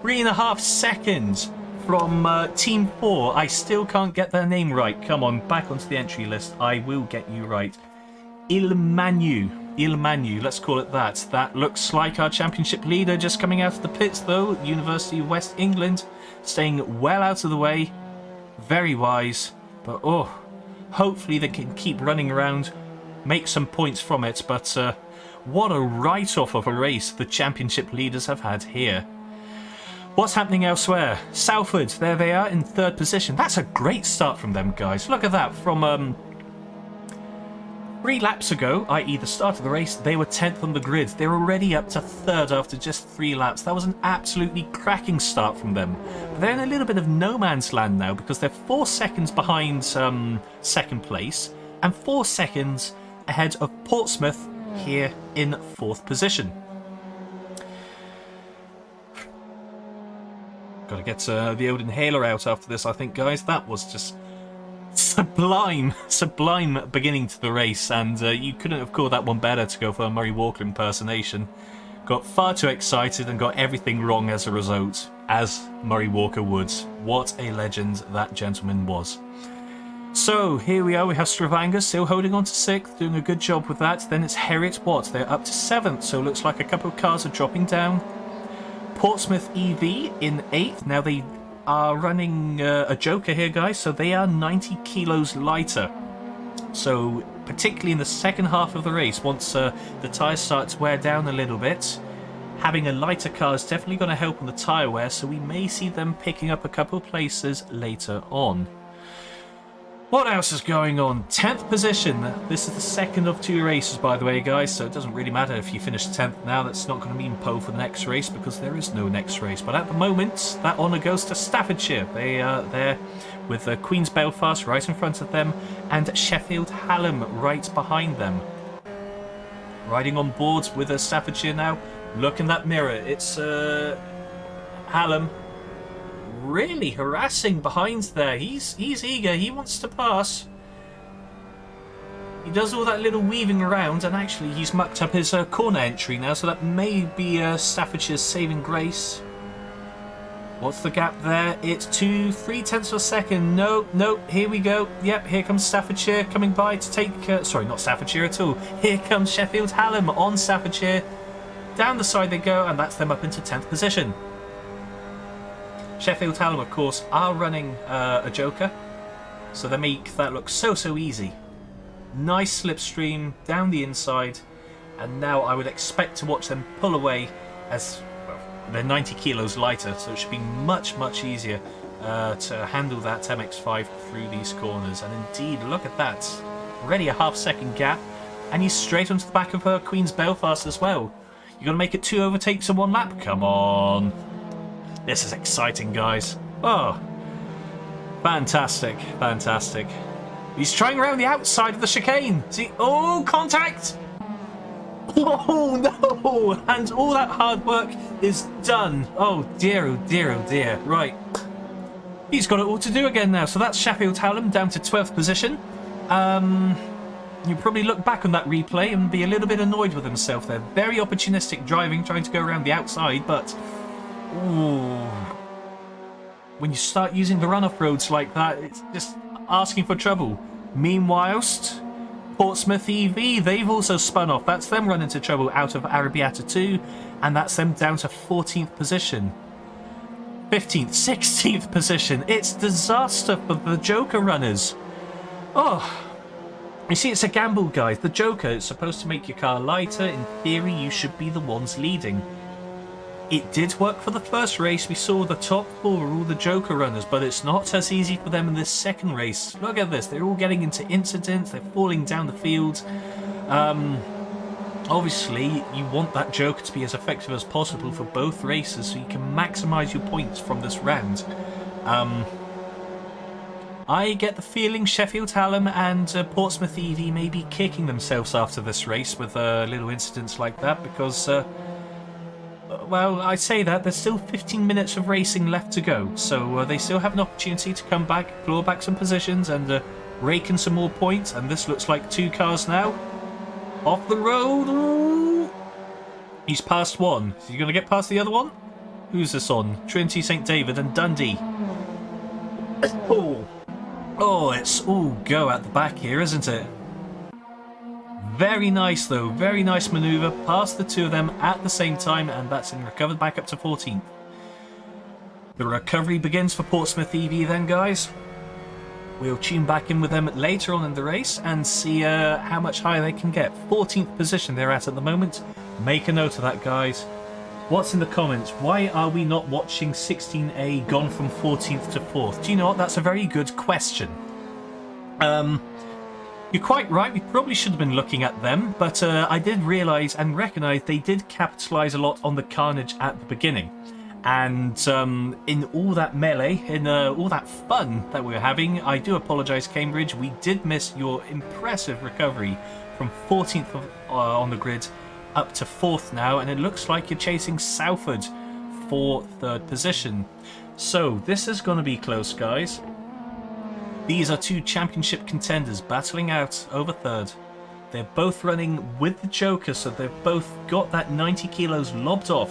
3.5 seconds from Team 4. I still can't get their name right. Come on, back onto the entry list. I will get you right. Ilmanu, let's call it that. That looks like our championship leader just coming out of the pits, though. University of West England, staying well out of the way. Very wise, but oh, hopefully they can keep running around. Make some points from it, but what a write-off of a race the championship leaders have had here. What's happening elsewhere? Salford, there they are in 3rd position. That's a great start from them, guys. Look at that. From 3 laps ago, i.e. the start of the race, they were 10th on the grid. They're already up to 3rd after just 3 laps. That was an absolutely cracking start from them. But they're in a little bit of no man's land now because they're 4 seconds behind 2nd place and 4 seconds ahead of Portsmouth here in 4th position. Got to get the old inhaler out after this, I think, guys. That was just sublime beginning to the race, and you couldn't have called that one better to go for a Murray Walker impersonation. Got far too excited and got everything wrong as a result, as Murray Walker would. What a legend that gentleman was. So, here we are, we have Stavanger still holding on to 6th, doing a good job with that. Then it's Herriot Watt, they're up to 7th, so it looks like a couple of cars are dropping down. Portsmouth EV in 8th, now they are running a joker here, guys, so they are 90 kilos lighter. So, particularly in the second half of the race, once the tyres start to wear down a little bit, having a lighter car is definitely going to help on the tyre wear, so we may see them picking up a couple of places later on. What else is going on? 10th position. This is the second of 2 races, by the way, guys, so it doesn't really matter if you finish 10th now. That's not going to mean pole for the next race because there is no next race. But at the moment, that honour goes to Staffordshire. They are there with Queen's Belfast right in front of them and Sheffield Hallam right behind them. Riding on board with Staffordshire now. Look in that mirror. It's Hallam. Really harassing behind there. He's eager. He wants to pass. He does all that little weaving around, and actually he's mucked up his corner entry now, so that may be Staffordshire's saving grace. What's the gap there? It's 3/10 of a second. No, here we go. Yep, here comes Staffordshire coming by to take... sorry, not Staffordshire at all. Here comes Sheffield Hallam on Staffordshire. Down the side they go, and that's them up into 10th position. Sheffield Hallam, of course, are running a joker, so they make that look so easy. Nice slipstream down the inside, and now I would expect to watch them pull away as well, they're 90 kilos lighter, so it should be much easier to handle that MX-5 through these corners. And indeed, look at that. Already a half-second gap, and he's straight onto the back of Queen's Belfast as well. You're going to make it 2 overtakes in 1 lap? Come on. This is exciting, guys. Oh, fantastic. He's trying around the outside of the chicane. See? Oh, contact! Oh, no! And all that hard work is done. Oh, dear. Right. He's got it all to do again now. So that's Sheffield Hallam down to 12th position. You'll probably look back on that replay and be a little bit annoyed with himself there. Very opportunistic driving, trying to go around the outside, but... Ooh. When you start using the runoff roads like that, it's just asking for trouble. Meanwhile, Portsmouth EV, they've also spun off. That's them running into trouble out of Arrabbiata 2, and that's them down to 14th position. 15th, 16th position. It's disaster for the Joker runners. Oh, you see, it's a gamble, guys. The Joker is supposed to make your car lighter. In theory, you should be the ones leading. It did work for the first race. We saw the top four were all the Joker runners, but it's not as easy for them in this second race. Look at this. They're all getting into incidents. They're falling down the field. Obviously, you want that Joker to be as effective as possible for both races so you can maximise your points from this round. I get the feeling Sheffield Hallam and Portsmouth EV may be kicking themselves after this race with little incidents like that because, well, I say that, there's still 15 minutes of racing left to go, so they still have an opportunity to come back, claw back some positions and rake in some more points, and this looks like two cars now. Off the road! Ooh. He's passed one. Is he going to get past the other one? Who's this on? Trinity St David and Dundee. Oh, it's all go at the back here, isn't it? Very nice, though. Very nice manoeuvre. Past the two of them at the same time, and that's in recovered back up to 14th. The recovery begins for Portsmouth EV then, guys. We'll tune back in with them later on in the race and see how much higher they can get. 14th position they're at the moment. Make a note of that, guys. What's in the comments? Why are we not watching 16A gone from 14th to 4th? Do you know what? That's a very good question. You're quite right. We probably should have been looking at them, but I did realise and recognise they did capitalise a lot on the carnage at the beginning. And in all that melee, in all that fun that we were having, I do apologise, Cambridge. We did miss your impressive recovery from 14th on the grid up to 4th now, and it looks like you're chasing Salford for 3rd position. So this is going to be close, guys. These are two championship contenders battling out over 3rd. They're both running with the Joker, so they've both got that 90 kilos lobbed off.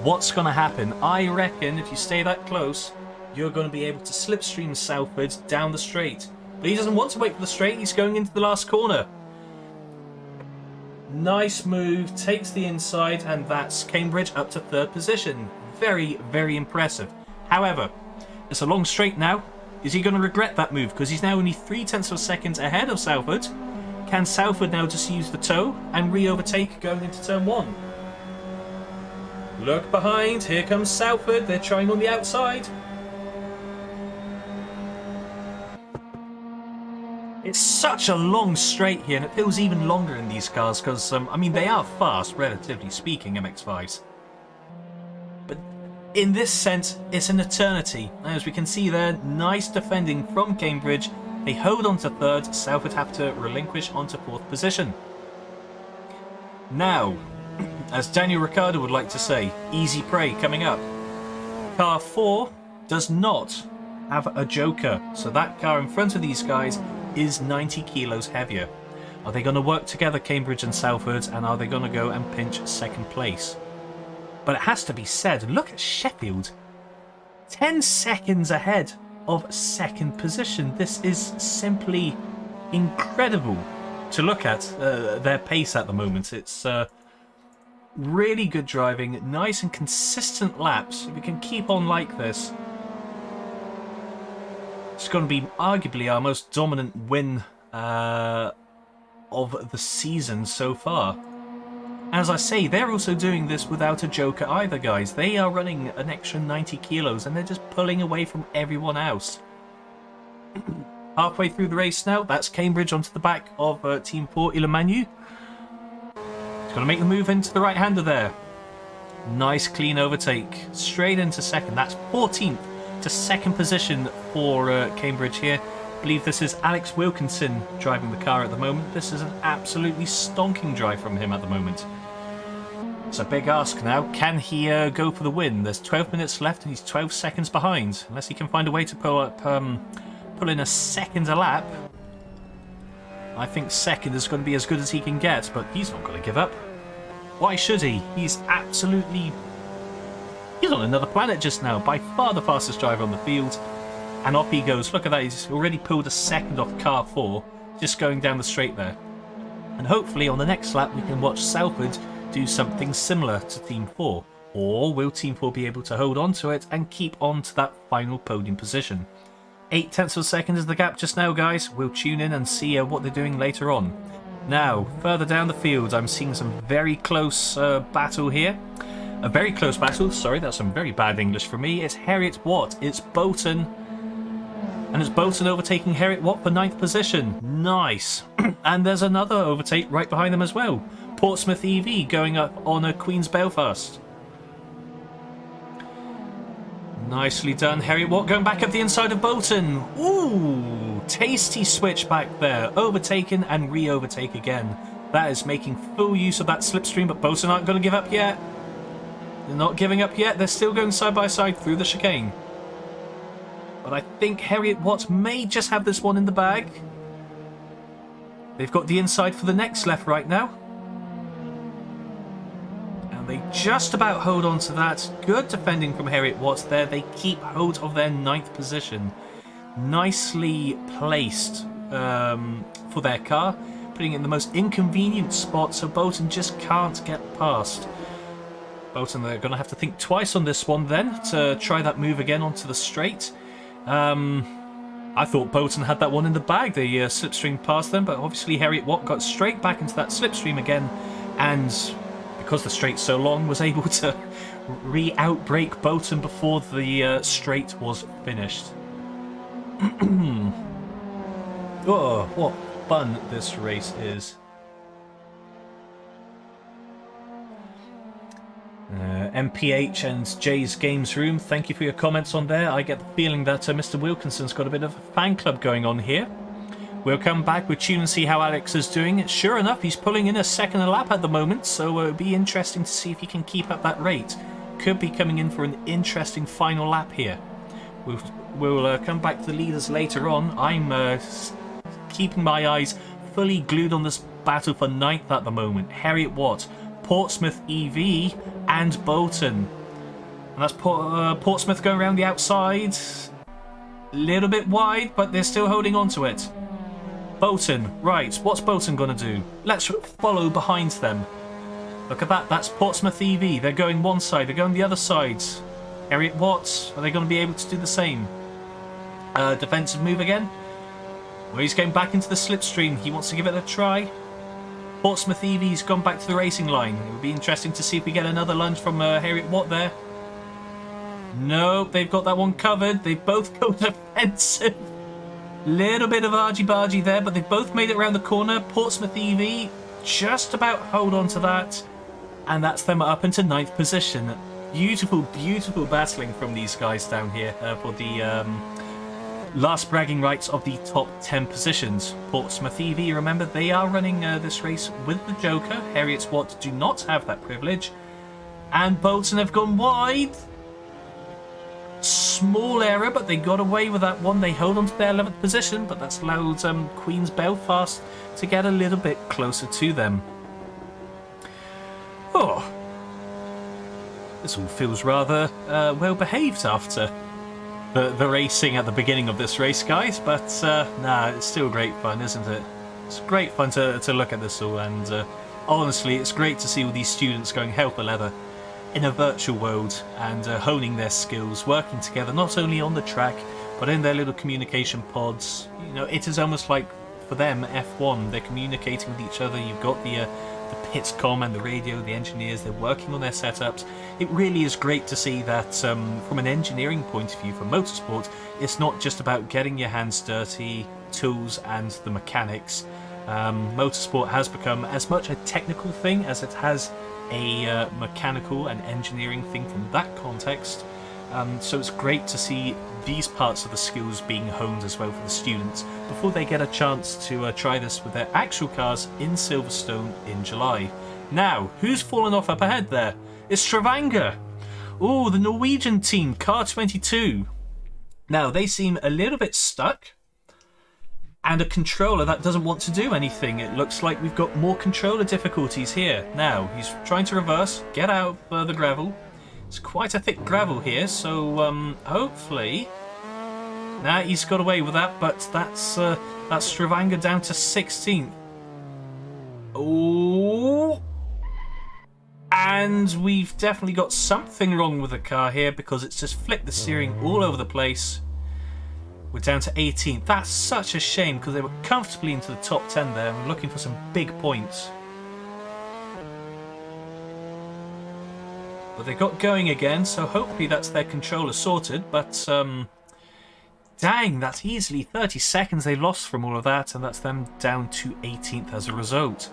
What's going to happen? I reckon if you stay that close, you're going to be able to slipstream Salford down the straight. But he doesn't want to wait for the straight. He's going into the last corner. Nice move. Takes the inside, and that's Cambridge up to 3rd position. Very, very impressive. However, it's a long straight now. Is he going to regret that move? Because he's now only 0.3 of a second ahead of Salford. Can Salford now just use the toe and re-overtake going into turn 1? Look behind, here comes Salford, they're trying on the outside. It's such a long straight here, and it feels even longer in these cars because, I mean, they are fast, relatively speaking, MX-5s. But in this sense, it's an eternity. As we can see there, nice defending from Cambridge. They hold on to 3rd, Salford have to relinquish onto 4th position. Now, as Daniel Ricciardo would like to say, easy prey coming up. Car 4 does not have a Joker, so that car in front of these guys is 90 kilos heavier. Are they going to work together, Cambridge and Salford, and are they going to go and pinch 2nd place? But it has to be said, look at Sheffield. 10 seconds ahead of 2nd position. This is simply incredible to look at their pace at the moment. It's really good driving, nice and consistent laps. If we can keep on like this, it's going to be arguably our most dominant win of the season so far. As I say, they're also doing this without a Joker either, guys. They are running an extra 90 kilos and they're just pulling away from everyone else. Halfway through the race now, that's Cambridge onto the back of Team 4 Ilemanu. He's going to make the move into the right-hander there. Nice clean overtake. Straight into 2nd. That's 14th to 2nd position for Cambridge here. I believe this is Alex Wilkinson driving the car at the moment. This is an absolutely stonking drive from him at the moment. It's a big ask now. Can he go for the win? There's 12 minutes left and he's 12 seconds behind. Unless he can find a way to pull in a second a lap. I think 2nd is going to be as good as he can get, but he's not going to give up. Why should he? He's absolutely... He's on another planet just now. By far the fastest driver on the field. And off he goes. Look at that. He's already pulled a 2nd off car 4. Just going down the straight there. And hopefully on the next lap we can watch Salford do something similar to Team 4. or will Team 4 be able to hold on to it and keep on to that final podium position? 0.8 of a second is the gap just now, guys. We'll tune in and see what they're doing later on. Now, further down the field, I'm seeing some very close battle here. A very close battle, sorry, that's some very bad English for me. It's Harriet Watt, it's Bolton. And it's Bolton overtaking Harriet Watt for 9th position. Nice. And there's another overtake right behind them as well. Portsmouth EV going up on a Queen's Belfast. Nicely done. Harriet Watt going back up the inside of Bolton. Ooh, tasty switch back there. Overtaken and re-overtake again. That is making full use of that slipstream, but Bolton aren't going to give up yet. They're not giving up yet. They're still going side by side through the chicane. But I think Harriet Watt may just have this one in the bag. They've got the inside for the next left right now. And they just about hold on to that. Good defending from Harriet Watt there. They keep hold of their 9th position. Nicely placed for their car. Putting it in the most inconvenient spot so Bolton just can't get past. Bolton, they're going to have to think twice on this one then to try that move again onto the straight. I thought Bolton had that one in the bag. They slipstreamed past them, but obviously Harriet Watt got straight back into that slipstream again, and because the straight's so long, was able to re-outbrake Bolton before the straight was finished. Oh, what fun this race is. MPH and Jay's Games Room, thank you for your comments on there. I get the feeling that Mr. Wilkinson's got a bit of a fan club going on here. We'll come back with tune and see how Alex is doing. Sure enough, he's pulling in a second a lap at the moment, so it'll be interesting to see if he can keep up that rate. Could be coming in for an interesting final lap here. We'll come back to the leaders later on. I'm keeping my eyes fully glued on this battle for 9th at the moment. Harriet Watt, Portsmouth EV and Bolton. And that's Portsmouth going around the outside. A little bit wide, but they're still holding on to it. Bolton, right, what's Bolton going to do? Let's follow behind them. Look at that, that's Portsmouth EV. They're going one side, they're going the other side. Harriet Watt, are they going to be able to do the same? Defensive move again. Well, he's going back into the slipstream. He wants to give it a try. Portsmouth EV's gone back to the racing line. It would be interesting to see if we get another lunge from Harriet Watt there. No, they've got that one covered. They both go defensive. Little bit of argy-bargy there, but they've both made it around the corner. Portsmouth EV just about hold on to that. And that's them up into 9th position. Beautiful, beautiful battling from these guys down here for the last bragging rights of the top 10 positions. Portsmouth EV, remember, they are running this race with the Joker. Harriet Watt do not have that privilege. And Bolton have gone wide. Small error, but they got away with that one. They hold on to their 11th position, but that's allowed Queen's Belfast to get a little bit closer to them. Oh, this all feels rather well behaved after the racing at the beginning of this race, guys, but nah, it's still great fun, isn't it? It's great fun to look at this all, and honestly, it's great to see all these students going hell for leather in a virtual world and honing their skills, working together not only on the track but in their little communication pods. You know, it is almost like for them F1. They're communicating with each other. You've got the pits comm and the radio, the engineers. They're working on their setups. It really is great to see that from an engineering point of view for motorsport, it's not just about getting your hands dirty, tools and the mechanics. Motorsport has become as much a technical thing as it has a mechanical and engineering thing from that context. So it's great to see these parts of the skills being honed as well for the students before they get a chance to try this with their actual cars in Silverstone in July. Now, who's fallen off up ahead there? It's Stavanger. Oh, the Norwegian team, Car 22. Now, they seem a little bit stuck. And a controller that doesn't want to do anything. It looks like we've got more controller difficulties here. Now, he's trying to reverse, get out of the gravel. It's quite a thick gravel here, so hopefully... Nah, he's got away with that, but that's Stavanger down to 16th. Oh! And And we've definitely got something wrong with the car here because it's just flicked the steering all over the place. We're down to 18th. That's such a shame because they were comfortably into the top 10 there and looking for some big points. But they got going again, so hopefully that's their controller sorted. But dang, that's easily 30 seconds they lost from all of that, and that's them down to 18th as a result.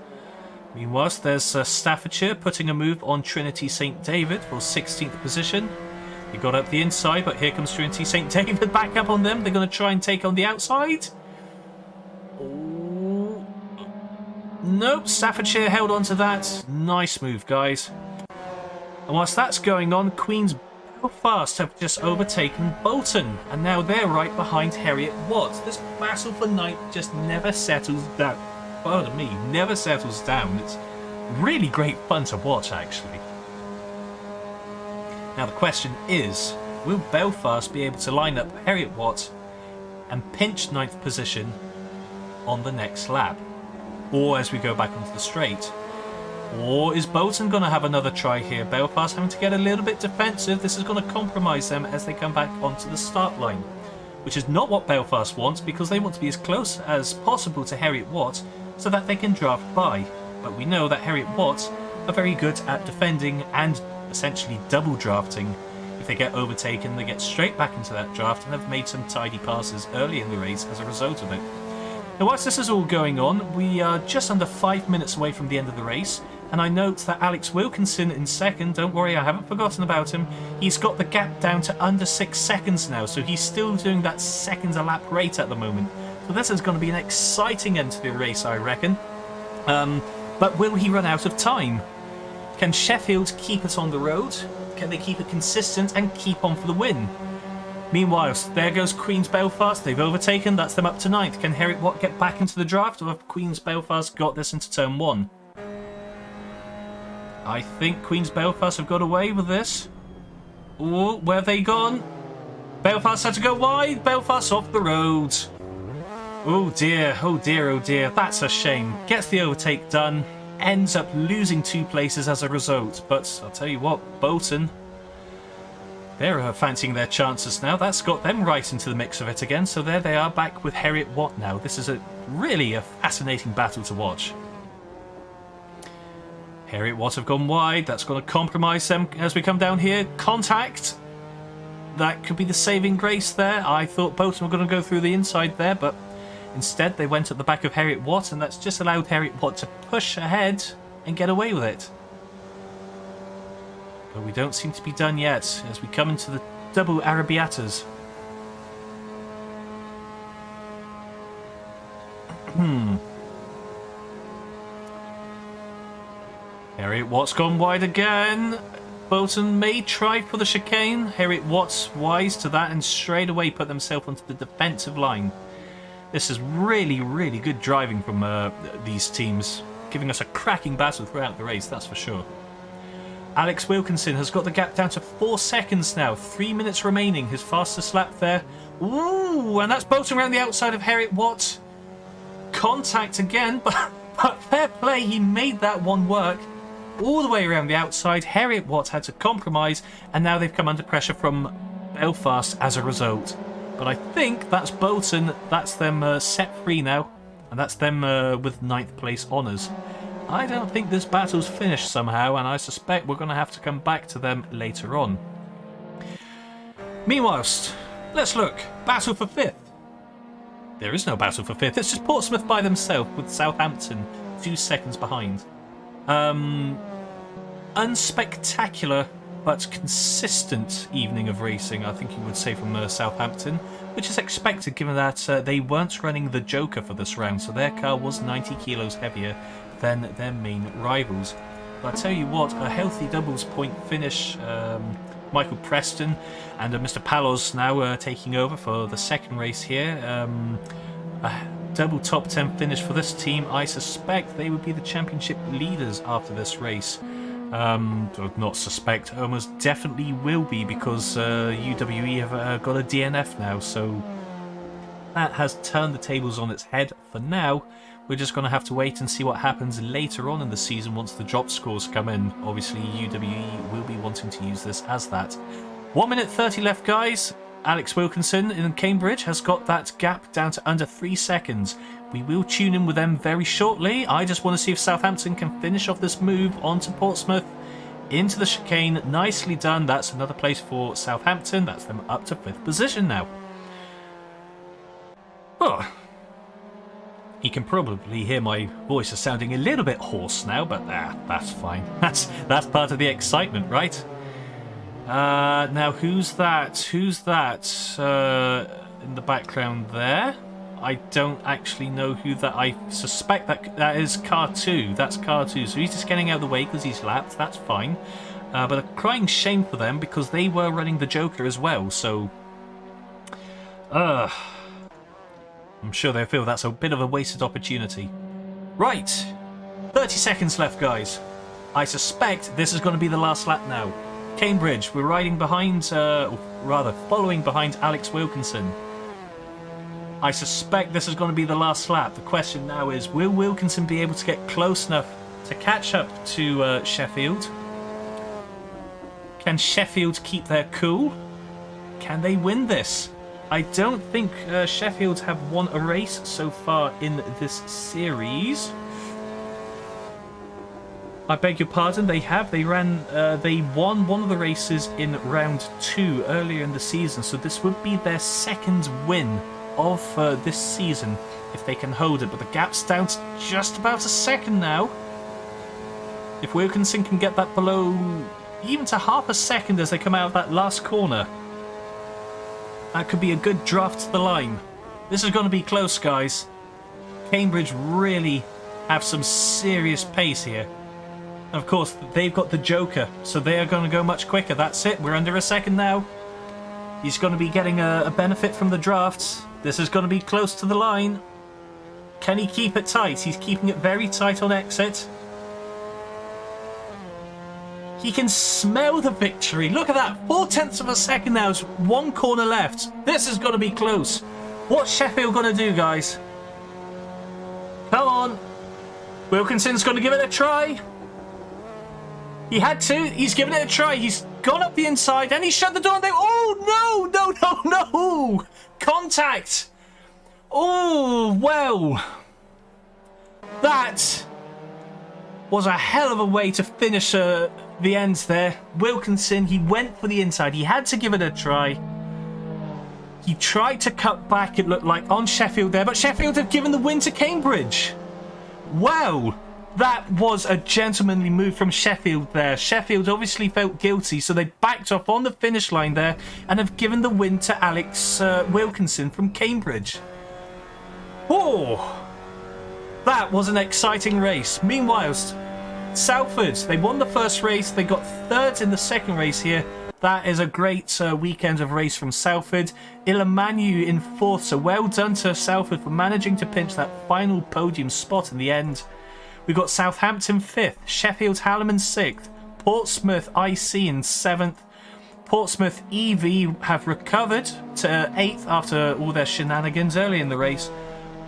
Meanwhile, there's Staffordshire putting a move on Trinity St David for 16th position. He got up the inside, but here comes Trinity St David back up on them. They're going to try and take on the outside. Oh. Nope, Staffordshire held on to that. Nice move, guys. And whilst that's going on, Queen's Belfast have just overtaken Bolton, and now they're right behind Heriot Watt. This battle for ninth just never settles down. Pardon me, never settles down. It's really great fun to watch, actually. Now the question is, will Belfast be able to line up Heriot Watt and pinch ninth position on the next lap? Or as we go back onto the straight? Or is Bolton going to have another try here? Belfast having to get a little bit defensive. This is going to compromise them as they come back onto the start line. Which is not what Belfast wants, because they want to be as close as possible to Heriot Watt so that they can draft by. But we know that Heriot Watt are very good at defending and essentially double drafting. If they get overtaken, they get straight back into that draft and have made some tidy passes early in the race as a result of it. Now, whilst this is all going on, we are just under 5 minutes away from the end of the race, and I note that Alex Wilkinson in second. Don't worry, I haven't forgotten about him. He's got the gap down to under 6 seconds now, so he's still doing that seconds a lap rate at the moment. So this is going to be an exciting end to the race, I reckon. But will he run out of time? Can Sheffield keep it on the road? Can they keep it consistent and keep on for the win? Meanwhile, there goes Queen's Belfast. They've overtaken. That's them up to ninth. Can Heriot Watt get back into the draft, or have Queen's Belfast got this into turn 1? I think Queen's Belfast have got away with this. Oh, where have they gone? Belfast had to go wide. Belfast off the road. Oh dear, oh dear, oh dear. That's a shame. Gets the overtake done. Ends up losing 2 places as a result. But I'll tell you what, Bolton, they're fancying their chances now. That's got them right into the mix of it again. So there they are, back with Heriot Watt now. This is really a fascinating battle to watch. Heriot Watt have gone wide. That's going to compromise them as we come down here. Contact. That could be the saving grace there. I thought Bolton were going to go through the inside there, but instead they went at the back of Heriot Watt, and that's just allowed Heriot Watt to push ahead and get away with it. But we don't seem to be done yet as we come into the double Arabiatas. Heriot Watt's gone wide again. Bolton may try for the chicane. Heriot Watt's wise to that and straight away put themselves onto the defensive line. This is really, really good driving from these teams, giving us a cracking battle throughout the race, that's for sure. Alex Wilkinson has got the gap down to 4 seconds now. 3 minutes remaining. His fastest lap there. Ooh, and that's Bolton around the outside of Heriot Watt. Contact again, but fair play, he made that one work. All the way around the outside, Heriot Watt had to compromise, and now they've come under pressure from Belfast as a result. But I think that's Bolton, that's them set free now, and that's them with 9th place honours. I don't think this battle's finished somehow, and I suspect we're going to have to come back to them later on. Meanwhile, let's look. Battle for 5th. There is no battle for 5th. It's just Portsmouth by themselves with Southampton 2 seconds behind. Unspectacular but consistent evening of racing, I think you would say, from Southampton, which is expected given that they weren't running the Joker for this round, so their car was 90 kilos heavier than their main rivals. But I tell you what, a healthy doubles point finish. Michael Preston and Mr. Palos now taking over for the second race here. A double top 10 finish for this team. I suspect they would be the championship leaders after this race. Not suspect, almost definitely will be, because UWE have got a DNF now, so that has turned the tables on its head for now, We're just going to have to wait and see what happens later on in the season once the drop scores come in. Obviously, UWE will be wanting to use this as that. 1 minute 30 left, guys. Alex Wilkinson in Cambridge has got that gap down to under 3 seconds. We will tune in with them very shortly. I just want to see if Southampton can finish off this move onto Portsmouth into the chicane. Nicely done. That's another place for Southampton. That's them up to 5th position now. Oh. You can probably hear my voice is sounding a little bit hoarse now, but that's fine. That's part of the excitement, right? Now, who's that? Who's that in the background there? I don't actually know who that... I suspect that is Car 2. That's Car 2. So he's just getting out of the way because he's lapped. That's fine. But a crying shame for them because they were running the Joker as well. So... I'm sure they feel that's a bit of a wasted opportunity. Right. 30 seconds left, guys. I suspect this is going to be the last lap now. Cambridge, we're riding behind... rather, following behind Alex Wilkinson. I suspect this is going to be the last lap. The question now is, will Wilkinson be able to get close enough to catch up to Sheffield? Can Sheffield keep their cool? Can they win this? I don't think Sheffield have won a race so far in this series. I beg your pardon, they have. They won one of the races in round 2 earlier in the season, so this would be their second win of this season if they can hold it, but the gap's down to just about a second now. If Wilkinson can get that below even to half a second as they come out of that last corner, that could be a good draft to the line. This is going to be close, guys. Cambridge really have some serious pace here. Of course, they've got the Joker, so they are going to go much quicker. That's it, we're under a second now. He's going to be getting a benefit from the drafts. This is going to be close to the line. Can he keep it tight? He's keeping it very tight on exit. He can smell the victory. Look at that. 0.4 of a second now. There's 1 corner left. This is going to be close. What's Sheffield going to do, guys? Come on. Wilkinson's going to give it a try. He had to. He's given it a try. He's gone up the inside and he shut the door. And oh, no. Contact. Oh, well. That was a hell of a way to finish the end there. Wilkinson, he went for the inside. He had to give it a try. He tried to cut back, it looked like, on Sheffield there, but Sheffield have given the win to Cambridge. Wow. That was a gentlemanly move from Sheffield there. Sheffield obviously felt guilty, so they backed off on the finish line there and have given the win to Alex Wilkinson from Cambridge. Oh, that was an exciting race. Meanwhile, Salford, they won the first race. They got 3rd in the second race here. That is a great weekend of race from Salford. Ilamanu in 4th, so well done to Salford for managing to pinch that final podium spot in the end. We've got Southampton 5th, Sheffield Hallam 6th, Portsmouth IC in 7th. Portsmouth EV have recovered to 8th after all their shenanigans early in the race.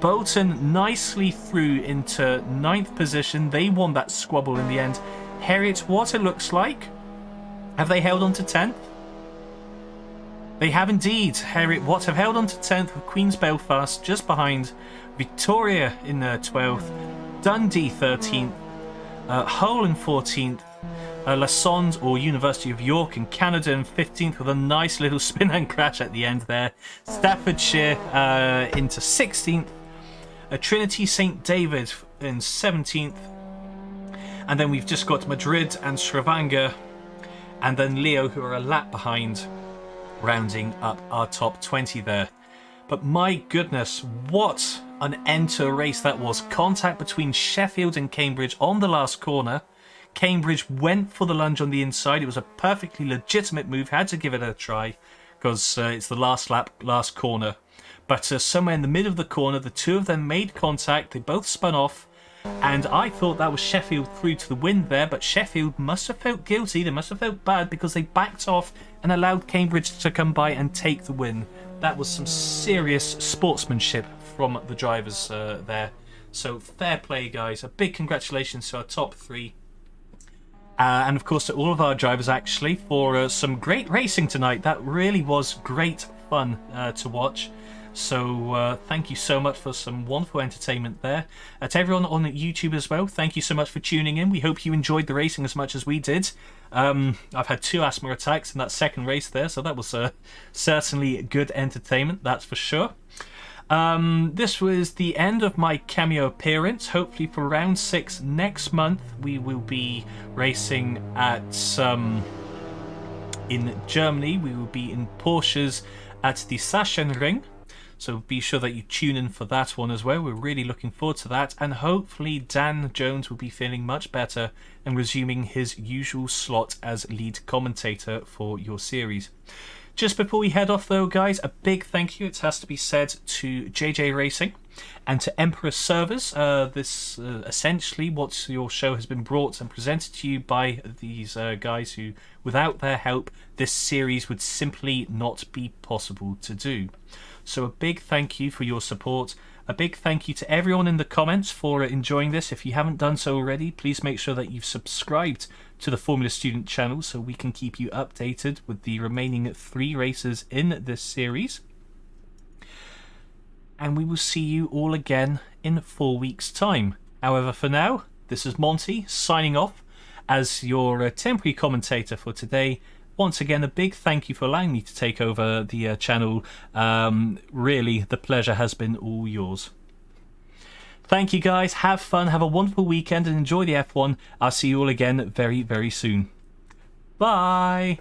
Bolton nicely through into 9th position. They won that squabble in the end. Heriot, what it looks like. Have they held on to 10th? They have indeed. Heriot Watt have held on to 10th with Queen's Belfast just behind. Victoria in 12th. Dundee 13th, Hull in 14th, La Sonde or University of York in Canada in 15th with a nice little spin and crash at the end there. Staffordshire into 16th, Trinity St David in 17th, and then we've just got Madrid and Stavanger, and then Leo who are a lap behind, rounding up our top 20 there. But my goodness, what an end to a race that was. Contact between Sheffield and Cambridge on the last corner. Cambridge went for the lunge on the inside. It was a perfectly legitimate move. Had to give it a try because it's the last lap, last corner. But somewhere in the middle of the corner, the two of them made contact. They both spun off. And I thought that was Sheffield through to the win there. But Sheffield must have felt guilty. They must have felt bad because they backed off and allowed Cambridge to come by and take the win. That was some serious sportsmanship from the drivers there. So fair play, guys. A big congratulations to our top 3. And of course to all of our drivers actually for some great racing tonight. That really was great fun to watch. So thank you so much for some wonderful entertainment there. To everyone on YouTube as well, thank you so much for tuning in. We hope you enjoyed the racing as much as we did. I've had 2 asthma attacks in that second race there, so that was certainly good entertainment, that's for sure. This was the end of my cameo appearance. Hopefully for round 6 next month we will be racing at in Germany. We will be in Porsches at the Sachsenring. So be sure that you tune in for that one as well. We're really looking forward to that. And hopefully Dan Jones will be feeling much better and resuming his usual slot as lead commentator for your series. Just before we head off though, guys, a big thank you, it has to be said, to JJ Racing and to Emperor Servers. This essentially what your show has been brought and presented to you by these guys who, without their help, this series would simply not be possible to do. So a big thank you for your support. A big thank you to everyone in the comments for enjoying this. If you haven't done so already, please make sure that you've subscribed to the Formula Student channel so we can keep you updated with the remaining 3 races in this series. And we will see you all again in 4 weeks' time. However, for now, this is Monty signing off as your temporary commentator for today. Once again, a big thank you for allowing me to take over the channel. Really, the pleasure has been all yours. Thank you, guys. Have fun, have a wonderful weekend, and enjoy the F1. I'll see you all again very, very soon. Bye!